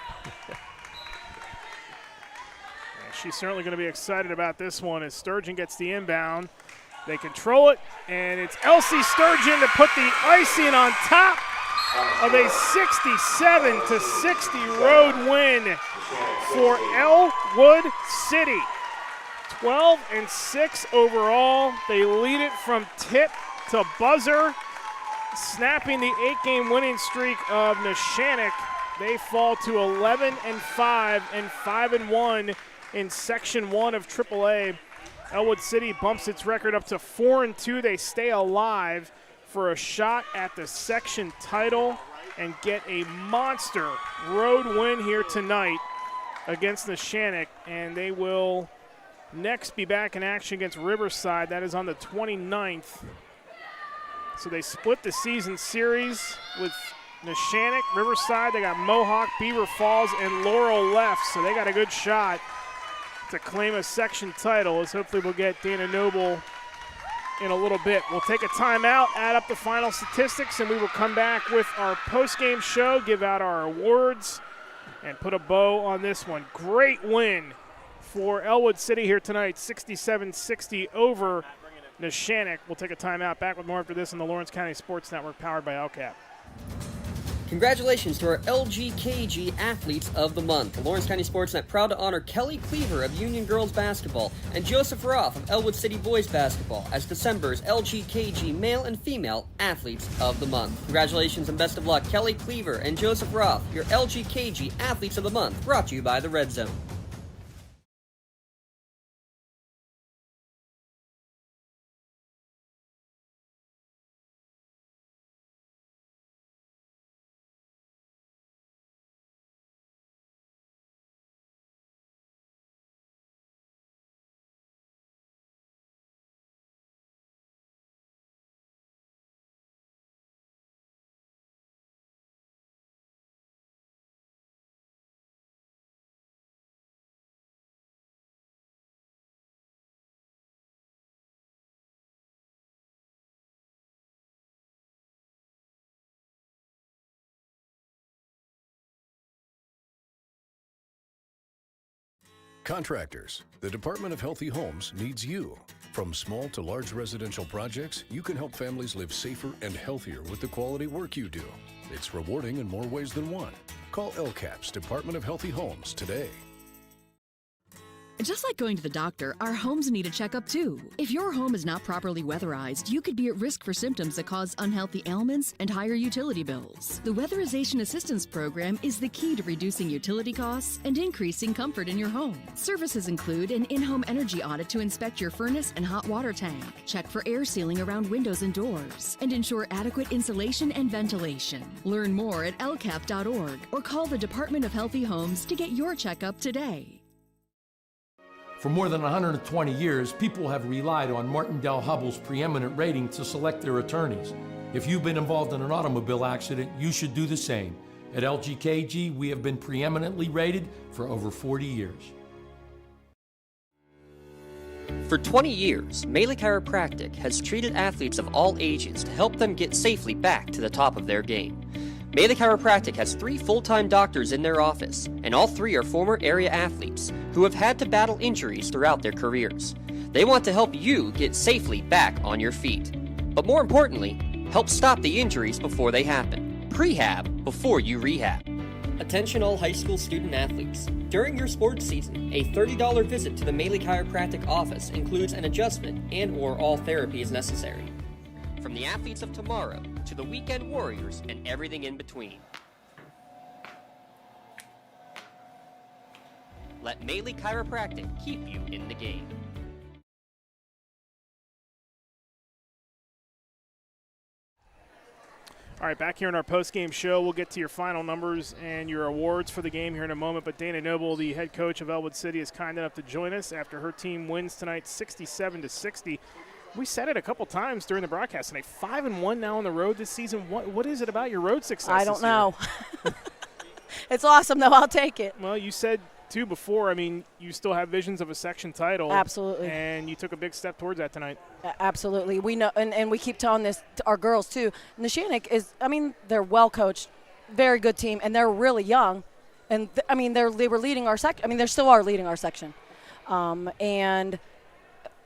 She's certainly going to be excited about this one as Sturgeon gets the inbound. They control it, and it's Elsie Sturgeon to put the icing on top of a 67-60 road win for Ellwood City. 12-6 overall. They lead it from tip to buzzer, snapping the 8-game winning streak of Neshannock. They fall to 11-5 and 5-1 in Section 1 of AAA. Ellwood City bumps its record up to 4-2. They stay alive for a shot at the section title and get a monster road win here tonight against Neshannock, and they will next be back in action against Riverside. That is on the 29th. So they split the season series with Neshannock, Riverside. They got Mohawk, Beaver Falls, and Laurel left, so they got a good shot to claim a section title, as hopefully we'll get Dana Noble in a little bit. We'll take a timeout, add up the final statistics, and we will come back with our post-game show, give out our awards, and put a bow on this one. Great win for Ellwood City here tonight, 67-60 over Neshannock. We'll take a timeout. Back with more after this on the Lawrence County Sports Network, powered by LCAP. Congratulations to our LGKG Athletes of the Month. The Lawrence County SportsNet proud to honor Kelly Cleaver of Union Girls Basketball and Joseph Roth of Ellwood City Boys Basketball as December's LGKG Male and Female Athletes of the Month. Congratulations and best of luck, Kelly Cleaver and Joseph Roth, your LGKG Athletes of the Month, brought to you by the Red Zone. Contractors, the Department of Healthy Homes needs you. From small to large residential projects, you can help families live safer and healthier with the quality work you do. It's rewarding in more ways than one. Call LCAP's Department of Healthy Homes today. Just like going to the doctor, our homes need a checkup too. If your home is not properly weatherized, you could be at risk for symptoms that cause unhealthy ailments and higher utility bills. The Weatherization Assistance Program is the key to reducing utility costs and increasing comfort in your home. Services include an in-home energy audit to inspect your furnace and hot water tank, check for air sealing around windows and doors, and ensure adequate insulation and ventilation. Learn more at lcap.org or call the Department of Healthy Homes to get your checkup today. For more than 120 years, people have relied on Martindale-Hubbell's preeminent rating to select their attorneys. If you've been involved in an automobile accident, you should do the same. At LGKG, we have been preeminently rated for over 40 years. For 20 years, Melee Chiropractic has treated athletes of all ages to help them get safely back to the top of their game. Melee Chiropractic has 3 full-time doctors in their office, and all 3 are former area athletes who have had to battle injuries throughout their careers. They want to help you get safely back on your feet. But more importantly, help stop the injuries before they happen. Prehab before you rehab. Attention all high school student athletes. During your sports season, a $30 visit to the Melee Chiropractic office includes an adjustment and/or all therapy is necessary. From the athletes of tomorrow to the weekend warriors and everything in between. Let Melee Chiropractic keep you in the game. All right, back here in our post-game show, we'll get to your final numbers and your awards for the game here in a moment. But Dana Noble, the head coach of Ellwood City, is kind enough to join us after her team wins tonight 67-60. We said it a couple times during the broadcast tonight. 5-1 now on the road this season. What is it about your road success? I don't know. It's awesome, though. I'll take it. Well, you said too before, I mean, you still have visions of a section title. Absolutely. And you took a big step towards that tonight. Absolutely. We know, and we keep telling this to our girls too. Neshannock is, I mean, they're well coached, very good team, and they're really young. And I mean, they were leading our section. I mean, they still are leading our section. And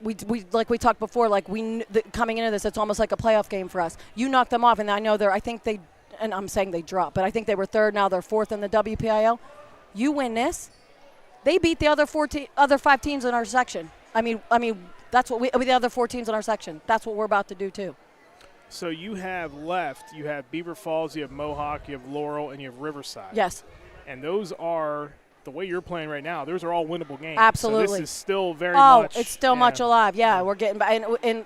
we like we talked before, like coming into this, it's almost like a playoff game for us. You knock them off, and I know and I'm saying they dropped, but I think they were third. Now they're fourth in the WPIL. You win this, they beat the other 5 teams in our section. I mean, that's what the other 4 teams in our section. That's what we're about to do too. So you have left. You have Beaver Falls, you have Mohawk, you have Laurel, and you have Riverside. Yes. And those are, the way you're playing right now, those are all winnable games. Absolutely. So this is still very much. Oh, it's still much alive. Yeah, we're getting back. And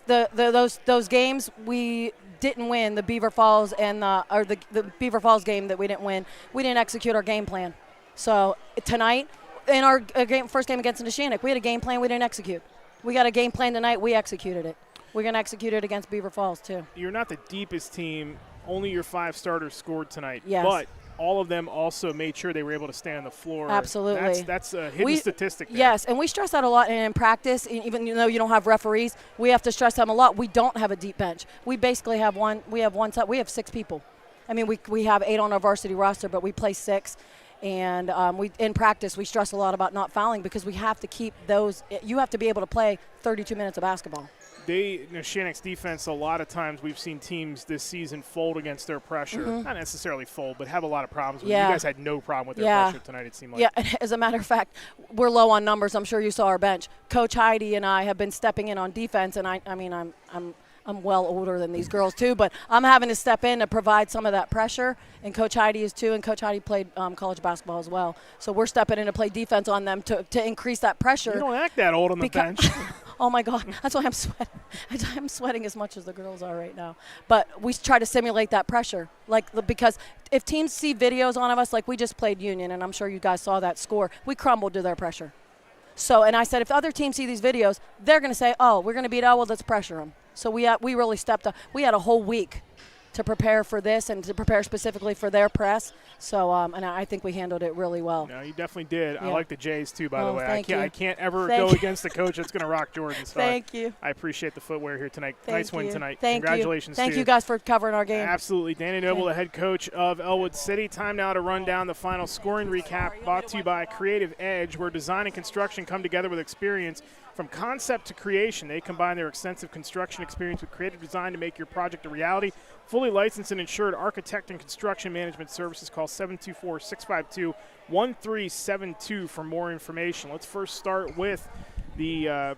those games we didn't win, the Beaver Falls and the Beaver Falls game that we didn't win. We didn't execute our game plan. So tonight, in our first game against Neshannock, we had a game plan we didn't execute. We got a game plan tonight. We executed it. We're going to execute it against Beaver Falls too. You're not the deepest team. Only your 5 starters scored tonight. Yes. But all of them also made sure they were able to stay on the floor. Absolutely. That's a hidden statistic there. Yes, and we stress that a lot in practice. Even though you don't have referees, we have to stress them a lot. We don't have a deep bench. We basically have one. We have 6 people. I mean, we have 8 on our varsity roster, but we play 6. And in practice, we stress a lot about not fouling because we have to keep those. You have to be able to play 32 minutes of basketball. Neshannock's defense, a lot of times we've seen teams this season fold against their pressure. Mm-hmm. Not necessarily fold, but have a lot of problems with it. Yeah. You guys had no problem with their pressure tonight, it seemed like. Yeah, as a matter of fact, we're low on numbers. I'm sure you saw our bench. Coach Heidi and I have been stepping in on defense, and I'm well older than these girls too, but I'm having to step in to provide some of that pressure, and Coach Heidi is too, and Coach Heidi played college basketball as well. So we're stepping in to play defense on them to increase that pressure. You don't act that old on the bench. Oh, my God. That's why I'm sweating. I'm sweating as much as the girls are right now. But we try to simulate that pressure, because if teams see videos on us, like we just played Union, and I'm sure you guys saw that score, we crumbled to their pressure. So, and I said, if other teams see these videos, they're going to say, oh, we're going to beat Ellwood, let's pressure them. So we really stepped up. We had a whole week to prepare for this and to prepare specifically for their press. So, and I think we handled it really well. No, you definitely did. Yeah. I like the Jays too, by the way. I can't ever go against the coach that's going to rock Jordan. So Thank you. I appreciate the footwear here tonight. Thank Win tonight. Thank Congratulations. Thank you guys for covering our game. Absolutely. Danny Noble, the head coach of Ellwood City. Time now to run down the final scoring recap brought to you by Creative Edge, where design and construction come together with experience. From concept to creation, they combine their extensive construction experience with creative design to make your project a reality. Fully licensed and insured architect and construction management services. Call 724-652-1372 for more information. Let's first start with the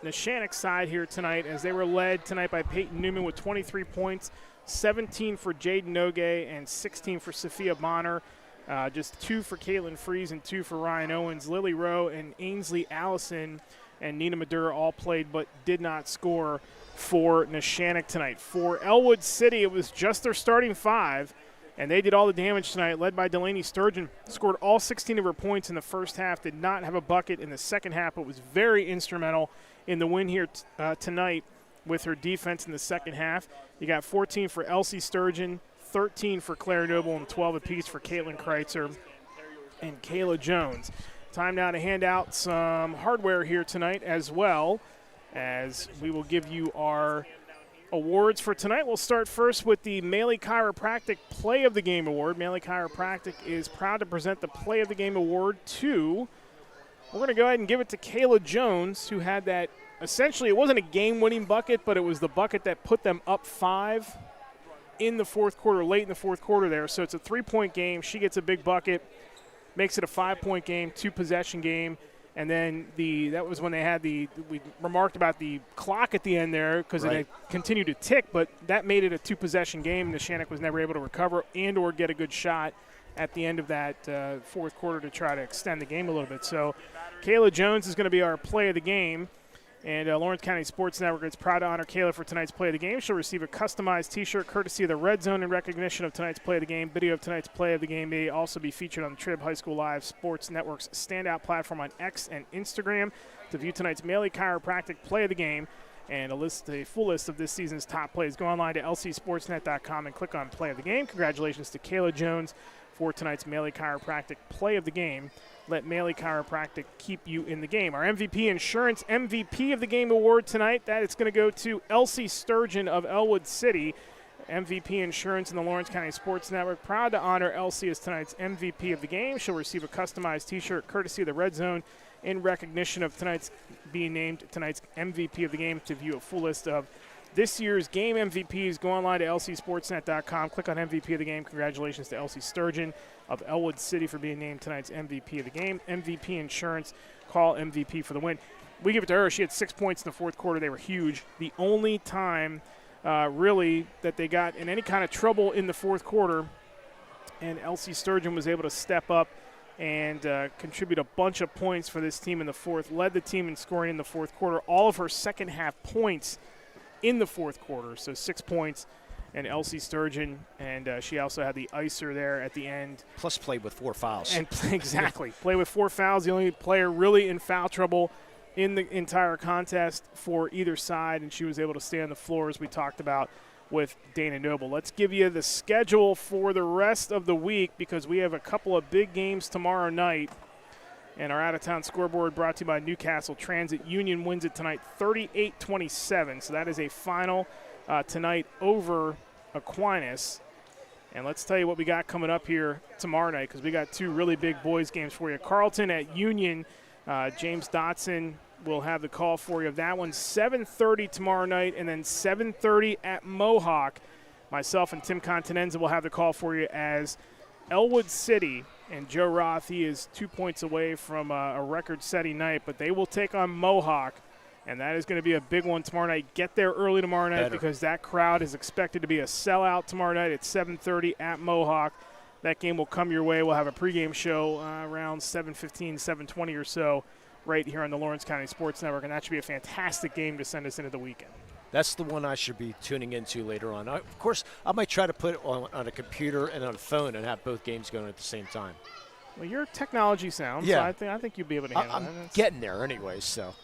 Neshannock side here tonight, as they were led tonight by Peyton Newman with 23 points, 17 for Jaden Nogue and 16 for Sophia Bonner. Just 2 for Caitlin Fries and 2 for Ryan Owens. Lily Rowe and Ainsley Allison and Nina Madura all played but did not score for Neshannock tonight. For Ellwood City, it was just their starting 5, and they did all the damage tonight, led by Delaney Sturgeon. Scored all 16 of her points in the first half, did not have a bucket in the second half, but was very instrumental in the win here tonight with her defense in the second half. You got 14 for Elsie Sturgeon, 13 for Claire Noble, and 12 apiece for Caitlin Kreitzer and Kayla Jones. Time now to hand out some hardware here tonight, as well as we will give you our awards for tonight. We'll start first with the Maley Chiropractic Play of the Game Award. Maley Chiropractic is proud to present the Play of the Game Award to, we're going to go ahead and give it to Kayla Jones, who had that, essentially it wasn't a game-winning bucket, but it was the bucket that put them up 5 in the fourth quarter, late in the fourth quarter there. So it's a 3-point game. She gets a big bucket. Makes it a 5-point game, 2-possession game, and then that was when they had we remarked about the clock at the end there because it had continued to tick, but that made it a 2-possession game. Neshannock was never able to recover and or get a good shot at the end of that fourth quarter to try to extend the game a little bit. So Kayla Jones is going to be our play of the game. And Lawrence County Sports Network is proud to honor Kayla for tonight's play of the game. She'll receive a customized T-shirt courtesy of the Red Zone in recognition of tonight's play of the game. Video of tonight's play of the game may also be featured on the Trib High School Live Sports Network's standout platform on X and Instagram. To view tonight's Maley Chiropractic play of the game and a full list of this season's top plays, go online to lcsportsnet.com and click on play of the game. Congratulations to Kayla Jones for tonight's Maley Chiropractic play of the game. Let Maley Chiropractic keep you in the game. Our MVP Insurance MVP of the Game award tonight, that it's going to go to Elsie Sturgeon of Ellwood City. MVP Insurance and the Lawrence County Sports Network proud to honor Elsie as tonight's MVP of the game. She'll receive a customized T-shirt courtesy of the Red Zone in recognition of tonight's being named tonight's MVP of the game. To view a full list of this year's game MVPs, go online to lcsportsnet.com, click on MVP of the game. Congratulations to Elsie Sturgeon of Ellwood City for being named tonight's MVP of the game. MVP Insurance, call MVP for the win. We give it to her. She had 6 points in the fourth quarter. They were huge. The only time really that they got in any kind of trouble in the fourth quarter, and Elsie Sturgeon was able to step up and contribute a bunch of points for this team in the fourth, led the team in scoring in the fourth quarter. All of her second half points in the fourth quarter, so 6 points, and Elsie Sturgeon, and she also had the icer there at the end. Plus played with 4 fouls. And exactly, play with 4 fouls, the only player really in foul trouble in the entire contest for either side, and she was able to stay on the floor as we talked about with Dana Noble. Let's give you the schedule for the rest of the week because we have a couple of big games tomorrow night. And our out-of-town scoreboard brought to you by Newcastle Transit. Union wins it tonight 38-27. So that is a final tonight over Aquinas. And let's tell you what we got coming up here tomorrow night because we got 2 really big boys games for you. Carleton at Union. James Dotson will have the call for you of that one. 7:30 tomorrow night and then 7:30 at Mohawk. Myself and Tim Continenza will have the call for you as Ellwood City, and Joe Roth, he is 2 points away from a record-setting night, but they will take on Mohawk, and that is going to be a big one tomorrow night. Get there early tomorrow night because that crowd is expected to be a sellout tomorrow night at 7:30 at Mohawk. That game will come your way. We'll have a pregame show around 7:15, 7:20 or so right here on the Lawrence County Sports Network, and that should be a fantastic game to send us into the weekend. That's the one I should be tuning into later on. Of course, I might try to put it on a computer and on a phone and have both games going at the same time. Well, you're technology sound, yeah. So I think you'll be able to handle that. I'm getting there anyway, so.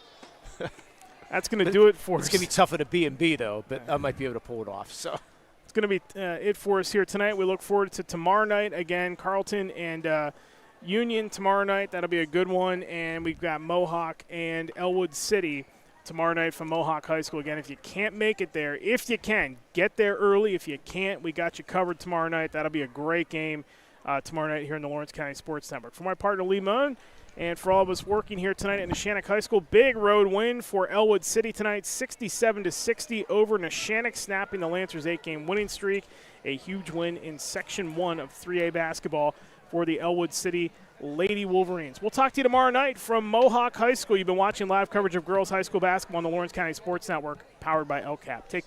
That's going to do it for us. It's going to be tough at a B&B, though, but I might be able to pull it off. So it's going to be it for us here tonight. We look forward to tomorrow night. Again, Carleton and Union tomorrow night. That'll be a good one. And we've got Mohawk and Ellwood City tomorrow night from Mohawk High School. Again, if you can't make it there, if you can, get there early. If you can't, we got you covered tomorrow night. That'll be a great game tomorrow night here in the Lawrence County Sports Network. For my partner, Lee Moan, and for all of us working here tonight at Neshannock High School, big road win for Ellwood City tonight, 67-60 over Neshannock, snapping the Lancers' 8-game winning streak. A huge win in Section 1 of 3A basketball for the Ellwood City Lady Wolverines. We'll talk to you tomorrow night from Mohawk High School. You've been watching live coverage of girls high school basketball on the Lawrence County Sports Network, powered by LCAP. Take